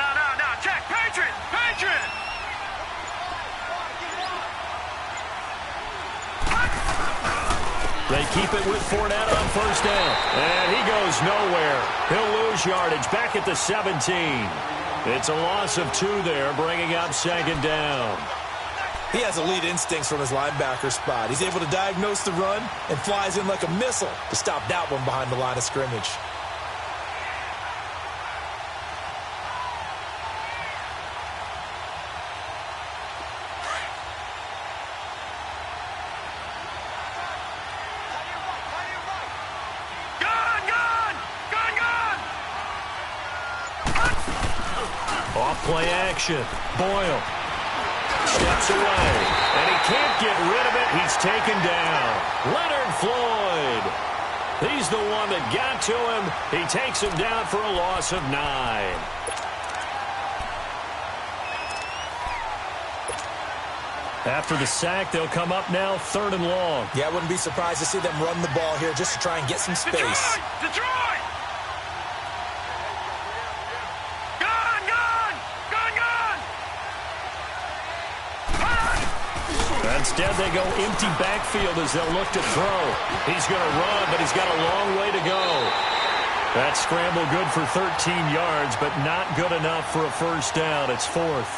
check, Patriot!
They keep it with Fournette on 1st down. And he goes nowhere. He'll lose yardage back at the 17. It's a loss of 2 there, bringing up 2nd down.
He has elite instincts from his linebacker spot. He's able to diagnose the run and flies in like a missile to stop that one behind the line of scrimmage.
Play action. Boyle steps away, and he can't get rid of it. He's taken down. Leonard Floyd. He's the one that got to him. He takes him down for a loss of 9. After the sack, they'll come up now 3rd and long.
Yeah, I wouldn't be surprised to see them run the ball here just to try and get some space.
Detroit!
Instead, they go empty backfield as they'll look to throw. He's going to run, but he's got a long way to go. That scramble good for 13 yards, but not good enough for a 1st down. It's 4th.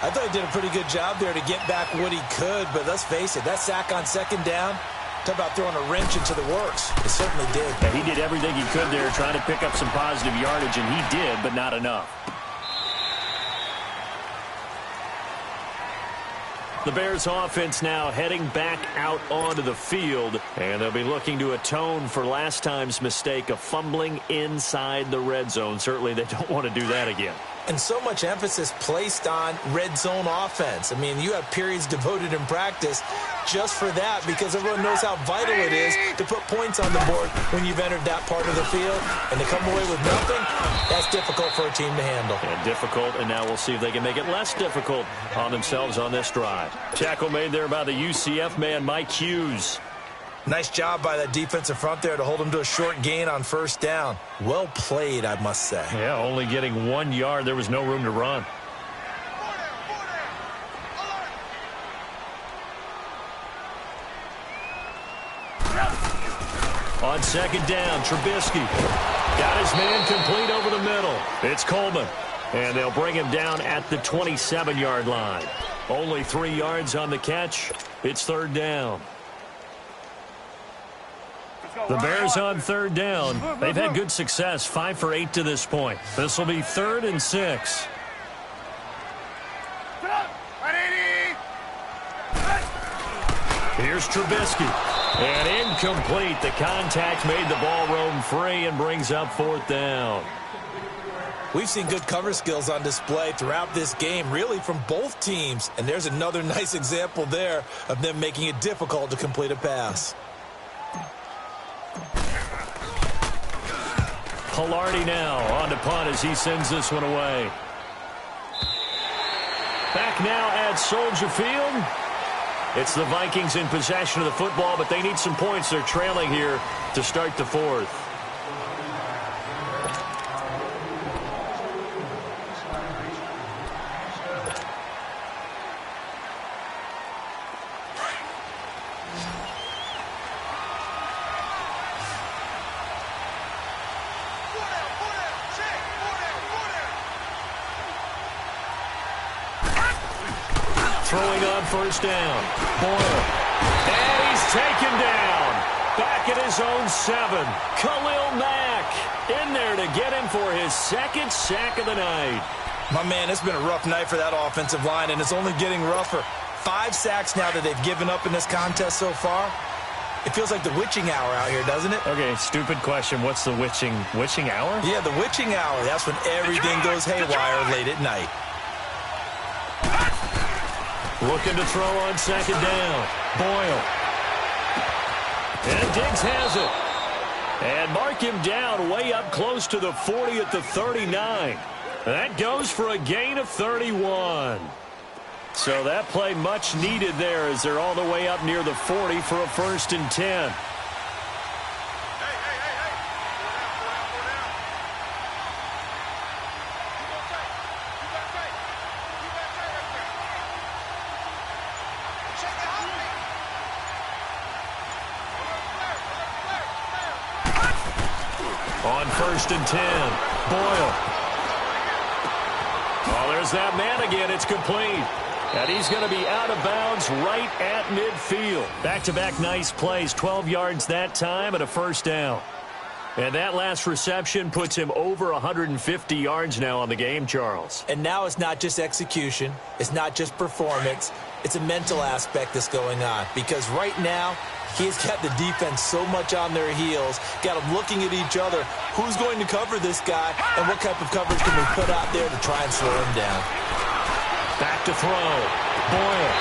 I thought he did a pretty good job there to get back what he could, but let's face it, that sack on 2nd down, talk about throwing a wrench into the works. It certainly did.
Yeah, he did everything he could there, trying to pick up some positive yardage, and he did, but not enough. The Bears offense now heading back out onto the field, and they'll be looking to atone for last time's mistake of fumbling inside the red zone. Certainly they don't want to do that again.
And so much emphasis placed on red zone offense. I mean, you have periods devoted in practice just for that because everyone knows how vital it is to put points on the board when you've entered that part of the field. And to come away with nothing, that's difficult for a team to handle.
And difficult, and now we'll see if they can make it less difficult on themselves on this drive. Tackle made there by the UCF man, Mike Hughes.
Nice job by that defensive front there to hold him to a short gain on first down. Well played, I must say.
Yeah, only getting 1 yard. There was no room to run. On second down, Trubisky got his man complete over the middle. It's Coleman, and they'll bring him down at the 27-yard line. Only 3 yards on the catch. It's third down. The Bears on third down. They've had good success, 5 for 8 to this point. This will be 3rd and 6. Here's Trubisky. And incomplete. The contact made the ball roam free and brings up 4th down.
We've seen good cover skills on display throughout this game, really from both teams. And there's another nice example there of them making it difficult to complete a pass.
Hilardi now on to punt as he sends this one away. Back now at Soldier Field. It's the Vikings in possession of the football, but they need some points. They're trailing here to start the 4th. Throwing on first down. Boyle. And he's taken down. Back at his own 7. Khalil Mack in there to get him for his 2nd sack of the night.
My man, it's been a rough night for that offensive line, and it's only getting rougher. 5 sacks now that they've given up in this contest so far. It feels like the witching hour out here, doesn't it?
Okay, stupid question. What's the witching hour?
Yeah, the witching hour. That's when everything goes haywire late at night.
Looking to throw on second down. Boyle. And Diggs has it. And mark him down way up close to the 40 at the 39. That goes for a gain of 31. So that play much needed there as they're all the way up near the 40 for a 1st and 10. On 1st and 10, Boyle. Oh, there's that man again. It's complete. And he's going to be out of bounds right at midfield. Back-to-back nice plays, 12 yards that time and a 1st down. And that last reception puts him over 150 yards now on the game, Charles.
And now it's not just execution. It's not just performance. It's a mental aspect that's going on. Because right now, he's got the defense so much on their heels, got them looking at each other. Who's going to cover this guy, and what type of coverage can we put out there to try and slow him down?
Back to throw. Boyle.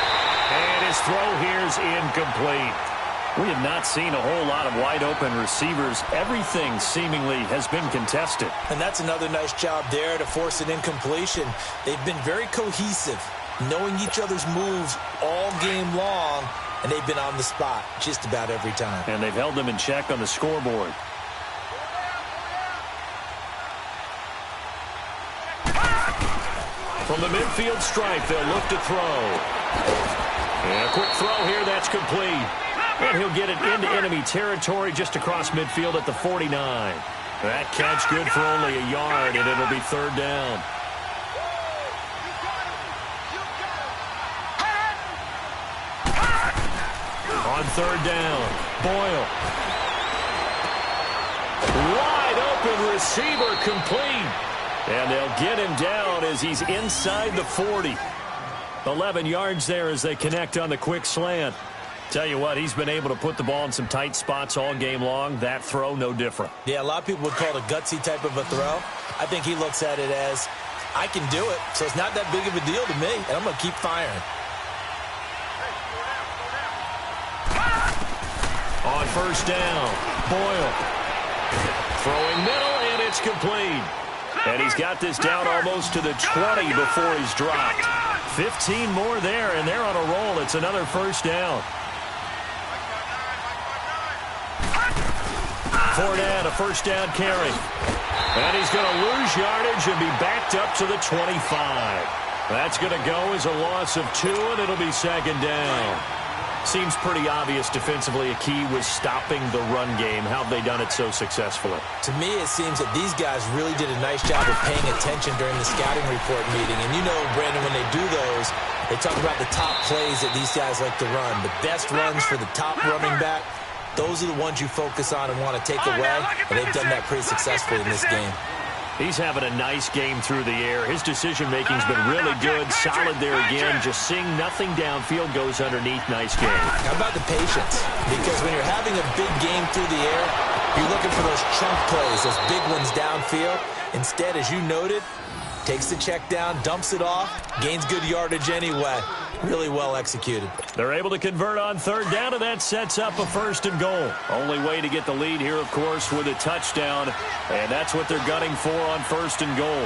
And his throw here's incomplete. We have not seen a whole lot of wide-open receivers. Everything seemingly has been contested.
And that's another nice job there to force an incompletion. They've been very cohesive, knowing each other's moves all game long, and they've been on the spot just about every time.
And they've held them in check on the scoreboard. From the midfield stripe, they'll look to throw. And a quick throw here, that's complete. And he'll get it into enemy territory just across midfield at the 49. That catch good for only a yard, and it'll be 3rd down. On 3rd down, Boyle. Wide open receiver complete. And they'll get him down as he's inside the 40. 11 yards there as they connect on the quick slant. Tell you what, he's been able to put the ball in some tight spots all game long. That throw, no different.
Yeah, a lot of people would call it a gutsy type of a throw. I think he looks at it as, I can do it, so it's not that big of a deal to me, and I'm going to keep firing.
On first down, Boyle. Throwing middle, and it's complete. And he's got this down almost to the 20 before he's dropped. 15 more there, and they're on a roll. It's another first down. Fournette, a first down carry. And he's going to lose yardage and be backed up to the 25. That's going to go as a loss of 2, and it'll be second down. Seems pretty obvious defensively a key was stopping the run game. How have they done it so successfully?
To me, it seems that these guys really did a nice job of paying attention during the scouting report meeting. And you know, Brandon, when they do those, they talk about the top plays that these guys like to run. The best runs for the top running back, those are the ones you focus on and want to take away. And they've done that pretty successfully in this game.
He's having a nice game through the air. His decision-making's been really good. Solid there again. Just seeing nothing downfield goes underneath. Nice game.
How about the patience? Because when you're having a big game through the air, you're looking for those chunk plays, those big ones downfield. Instead, as you noted, takes the check down, dumps it off, gains good yardage anyway. Really well executed.
They're able to convert on third down, and that sets up a first and goal. Only way to get the lead here, of course, with a touchdown, and that's what they're gunning for on first and goal.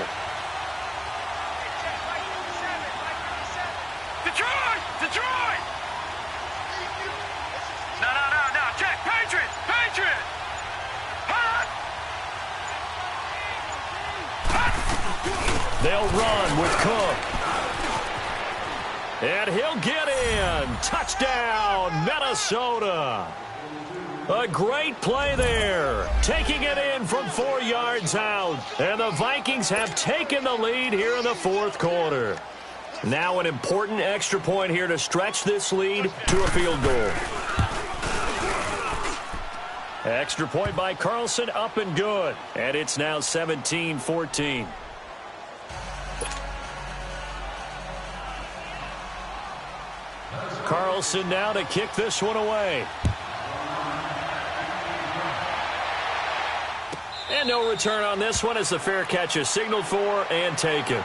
Detroit! Detroit! No. Check. Patriots! Patriots! Hot!
They'll run with Cook. And he'll get in. Touchdown, Minnesota. A great play there. Taking it in from 4 yards out. And the Vikings have taken the lead here in the fourth quarter. Now an important extra point here to stretch this lead to a field goal. Extra point by Carlson, up and good. And it's now 17-14. Carlson now to kick this one away. And no return on this one as the fair catch is signaled for and taken.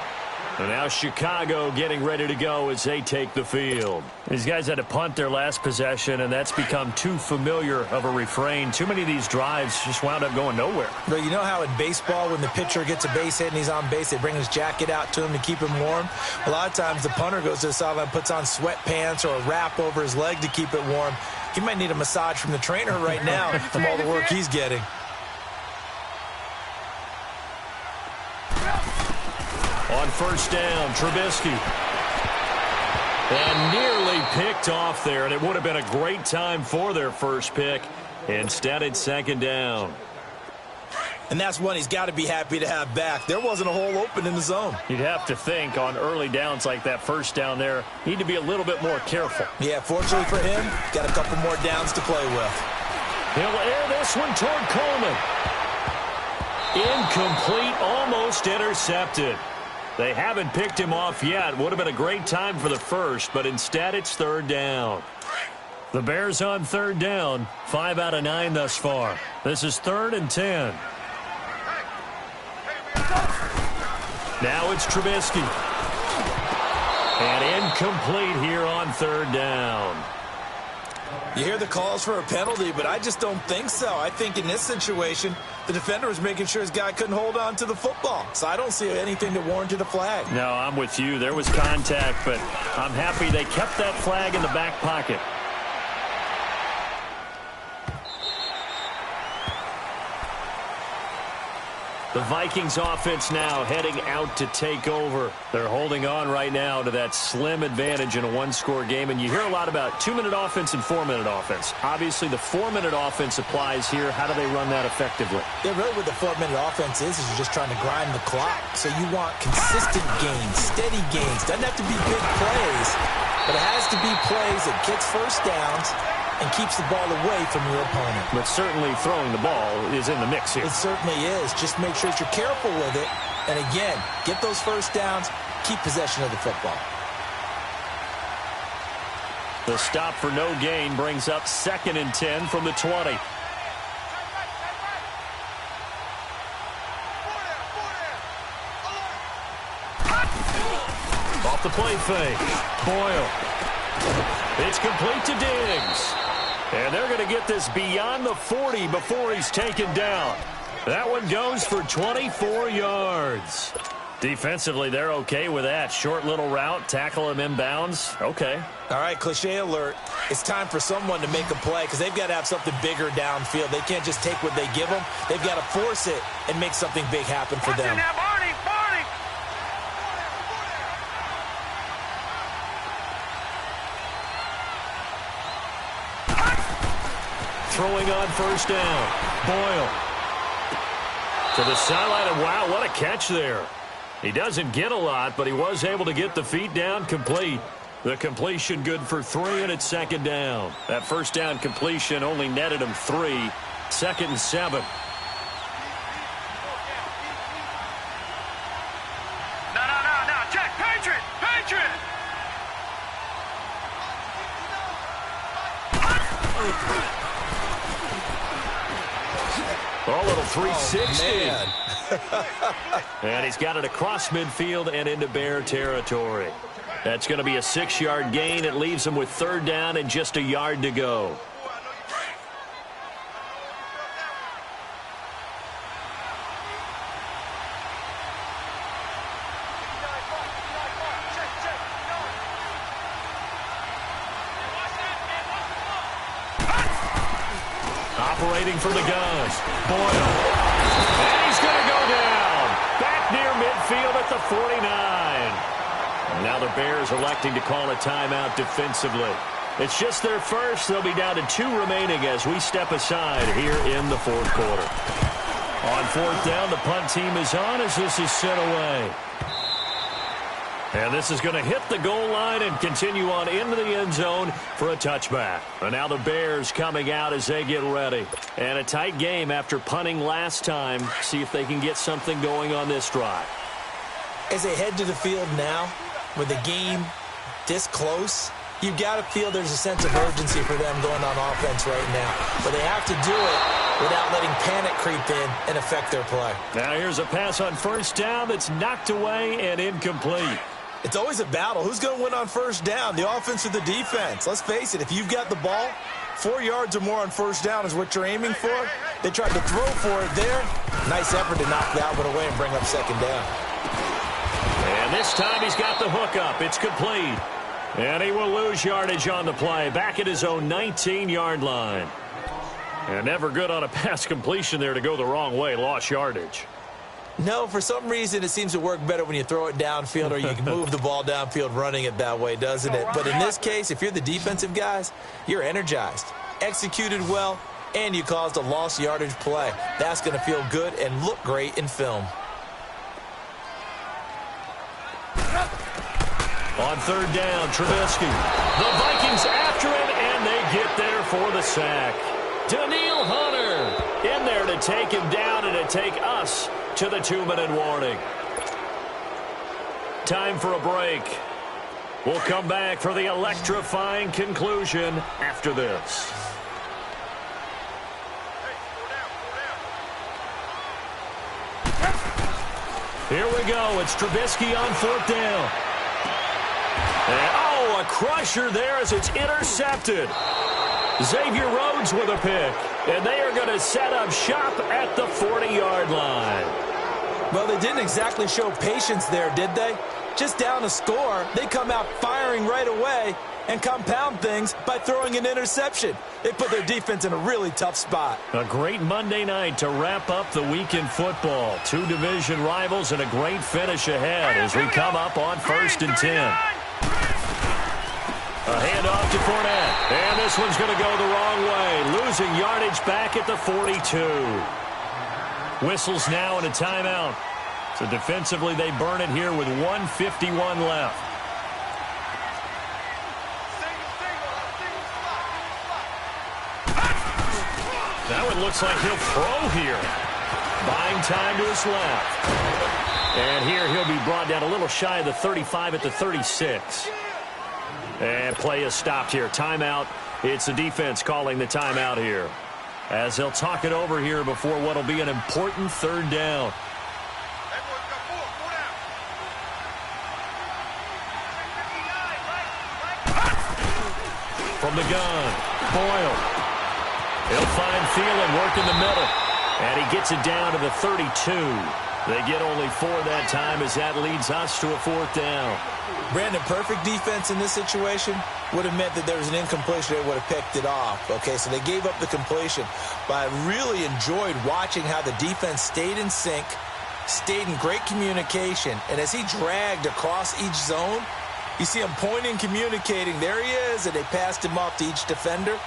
And now Chicago getting ready to go as they take the field. These guys had to punt their last possession, and that's become too familiar of a refrain. Too many of these drives just wound up going nowhere.
But you know how in baseball, when the pitcher gets a base hit and he's on base, they bring his jacket out to him to keep him warm? A lot of times the punter goes to the sideline, puts on sweatpants or a wrap over his leg to keep it warm. He might need a massage from the trainer right now from all the work he's getting.
On first down, Trubisky. And nearly picked off there, and it would have been a great time for their first pick. Instead, it's second down.
And that's one he's got to be happy to have back. There wasn't a hole open in the zone.
You'd have to think on early downs like that first down there, need to be a little bit more careful.
Yeah, fortunately for him, got a couple more downs to play with.
He'll air this one toward Coleman. Incomplete, almost intercepted. They haven't picked him off yet. Would have been a great time for the first, but instead it's third down. The Bears on third down, 5 out of 9 thus far. This is 3rd and 10. Now it's Trubisky. And incomplete here on third down.
You hear the calls for a penalty, but I just don't think so. I think in this situation, the defender was making sure his guy couldn't hold on to the football. So I don't see anything that warranted a flag.
No, I'm with you. There was contact, but I'm happy they kept that flag in the back pocket. The Vikings offense now heading out to take over. They're holding on right now to that slim advantage in a one-score game. And you hear a lot about 2-minute offense and 4-minute offense. Obviously, the 4-minute offense applies here. How do they run that effectively?
Yeah, really what the 4-minute offense is you're just trying to grind the clock. So you want consistent gains, steady gains. Doesn't have to be big plays, but it has to be plays that gets first downs and keeps the ball away from your opponent.
But certainly throwing the ball is in the mix here.
It certainly is. Just make sure that you're careful with it. And again, get those first downs, keep possession of the football.
The stop for no gain brings up 2nd and 10 from the 20. Off the play fake. Boyle. It's complete to Diggs. And they're going to get this beyond the 40 before he's taken down. That one goes for 24 yards. Defensively, they're okay with that. Short little route, tackle him inbounds. Okay.
All right, cliche alert. It's time for someone to make a play because they've got to have something bigger downfield. They can't just take what they give them. They've got to force it and make something big happen for them.
Throwing on first down. Boyle. To the sideline, and wow, what a catch there. He doesn't get a lot, but he was able to get the feet down complete. The completion good for 3, and it's 2nd down. That first down completion only netted him 3. 2nd and 7.
No. Check. Patriot.
Oh, a little 360.
Oh,
and he's got it across midfield and into Bear territory. That's going to be a 6-yard gain. It leaves him with 3rd down and just a yard to go. Operating from the gun. Boyle. And he's going to go down. Back near midfield at the 49. Now the Bears electing to call a timeout defensively. It's just their first. They'll be down to 2 remaining as we step aside here in the 4th quarter. On 4th down, the punt team is on as this is sent away. And this is going to hit the goal line and continue on into the end zone for a touchback. And now the Bears coming out as they get ready. And a tight game after punting last time. See if they can get something going on this drive.
As they head to the field now, with the game this close, you've got to feel there's a sense of urgency for them going on offense right now. But they have to do it without letting panic creep in and affect their play.
Now here's a pass on first down that's knocked away and incomplete.
It's always a battle. Who's going to win on first down, the offense or the defense? Let's face it, if you've got the ball, 4 yards or more on first down is what you're aiming for. They tried to throw for it there. Nice effort to knock that one away and bring up 2nd down.
And this time he's got the hook up. It's complete. And he will lose yardage on the play. Back at his own 19-yard line. And never good on a pass completion there to go the wrong way. Lost yardage.
No, for some reason it seems to work better when you throw it downfield or you can move the ball downfield running it that way, doesn't it? But in this case, if you're the defensive guys, you're energized, executed well, and you caused a lost yardage play. That's going to feel good and look great in film.
On 3rd down, Trubisky. The Vikings after him, and they get there for the sack. Daniil Hunter in there to take him down and to take us to the 2-minute warning. Time for a break. We'll come back for the electrifying conclusion after this. Here we go. It's Trubisky on 4th down. And, oh, a crusher there as it's intercepted. Xavier Rhodes with a pick. And they are going to set up shop at the 40-yard line.
Well, they didn't exactly show patience there, did they? Just down a score, they come out firing right away and compound things by throwing an interception. They put their defense in a really tough spot.
A great Monday night to wrap up the week in football. 2 division rivals and a great finish ahead as we come up on 1st and 10. A handoff to Fournette. And this one's going to go the wrong way. Losing yardage back at the 42. Whistles now and a timeout. So defensively, they burn it here with 1:51 left. Now it looks like he'll throw here. Buying time to his left. And here he'll be brought down a little shy of the 35 at the 36. And play is stopped here. Timeout. It's the defense calling the timeout here, as they'll talk it over here before what will be an important third down. From the gun, Boyle. He'll find Thielen, work in the middle, and he gets it down to the 32. They get only 4 that time, as that leads us to a 4th down.
Brandon, perfect defense in this situation would have meant that there was an incompletion. They would have picked it off. Okay, so they gave up the completion. But I really enjoyed watching how the defense stayed in sync, stayed in great communication, and as he dragged across each zone, you see him pointing, communicating. There he is, and they passed him off to each defender.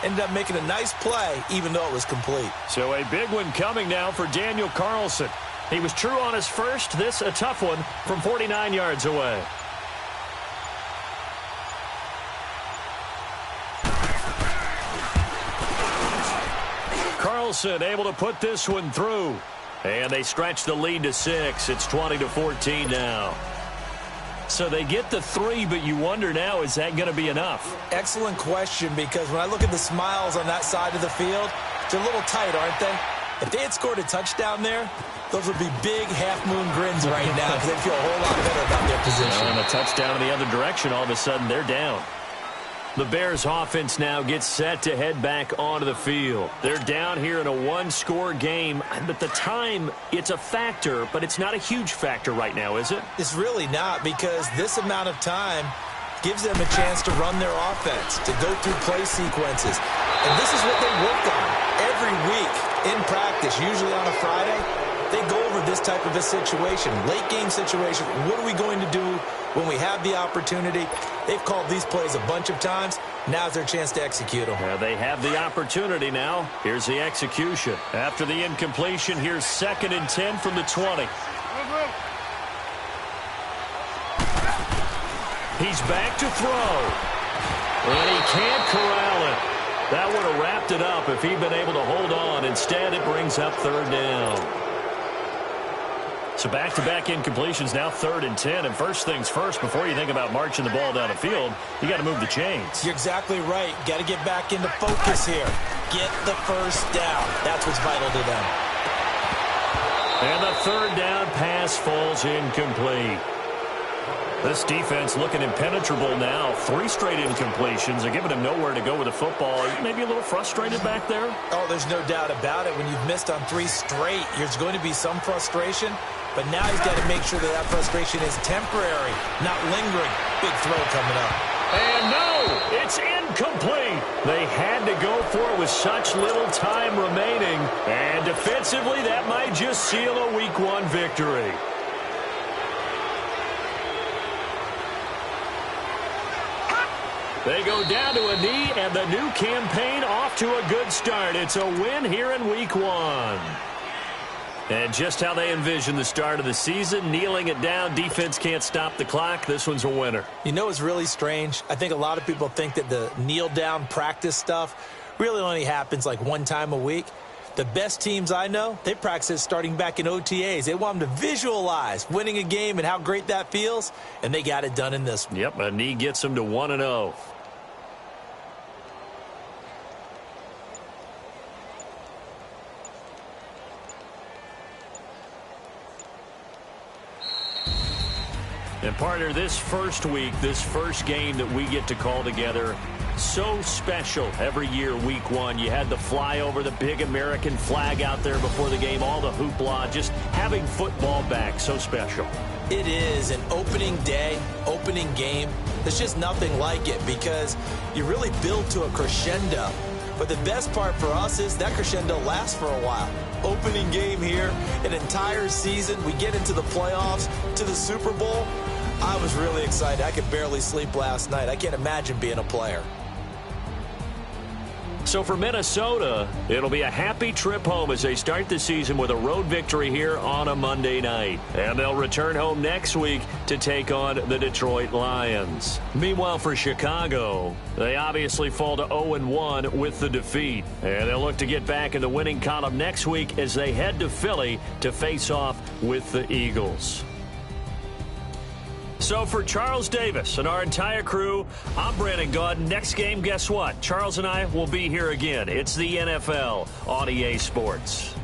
Ended up making a nice play, even though it was complete.
So a big one coming now for Daniel Carlson. He was true on his first. This a tough one from 49 yards away. Carlson able to put this one through. And they stretch the lead to 6. It's 20-14 now. So they get the 3, but you wonder now, is that going to be enough?
Excellent question, because when I look at the smiles on that side of the field, they're a little tight, aren't they? If they had scored a touchdown there, those would be big half-moon grins right now, because they feel a whole lot better about their position.
And a touchdown in the other direction, all of a sudden they're down. The Bears offense now gets set to head back onto the field. They're down here in a one-score game. But the time, it's a factor, but it's not a huge factor right now, is it?
It's really not, because this amount of time gives them a chance to run their offense, to go through play sequences. And this is what they work on every week in practice, usually on a Friday. They go over this type of a situation, late-game situation. What are we going to do when we have the opportunity? They've called these plays a bunch of times. Now's their chance to execute them.
Well, they have the opportunity now. Here's the execution. After the incompletion, here's 2nd and 10 from the 20. He's back to throw. And he can't corral it. That would have wrapped it up if he'd been able to hold on. Instead, it brings up 3rd down. So back-to-back incompletions, now 3rd and 10. And first things first, before you think about marching the ball down the field, you got to move the chains.
You're exactly right. Got to get back into focus here. Get the first down. That's what's vital to them.
And the 3rd down pass falls incomplete. This defense looking impenetrable now. 3 straight incompletions. They're giving him nowhere to go with the football. Maybe a little frustrated back there?
Oh, there's no doubt about it. When you've missed on 3 straight, there's going to be some frustration. But now he's got to make sure that frustration is temporary, not lingering. Big throw coming up.
And no, it's incomplete. They had to go for it with such little time remaining. And defensively, that might just seal a Week 1 victory. They go down to a knee, and the new campaign off to a good start. It's a win here in Week 1. And just how they envision the start of the season, kneeling it down, defense can't stop the clock. This one's a winner.
You know what's really strange? I think a lot of people think that the kneel-down practice stuff really only happens like 1 time a week. The best teams I know, they practice it starting back in OTAs. They want them to visualize winning a game and how great that feels, and they got it done in this one.
Yep, a knee gets them to 1-0. And partner, this first week, this first game that we get to call together, so special every year, Week 1. You had the flyover, the big American flag out there before the game, all the hoopla, just having football back, so special.
It is an opening day, opening game. There's just nothing like it because you really build to a crescendo. But the best part for us is that crescendo lasts for a while. Opening game here, an entire season. We get into the playoffs, to the Super Bowl. I was really excited. I could barely sleep last night. I can't imagine being a player.
So for Minnesota, it'll be a happy trip home as they start the season with a road victory here on a Monday night. And they'll return home next week to take on the Detroit Lions. Meanwhile, for Chicago, they obviously fall to 0-1 with the defeat. And they'll look to get back in the winning column next week as they head to Philly to face off with the Eagles. So So for Charles Davis and our entire crew, I'm Brandon Gaudin. Next game, guess what? Charles and I will be here again. It's the NFL on EA Sports.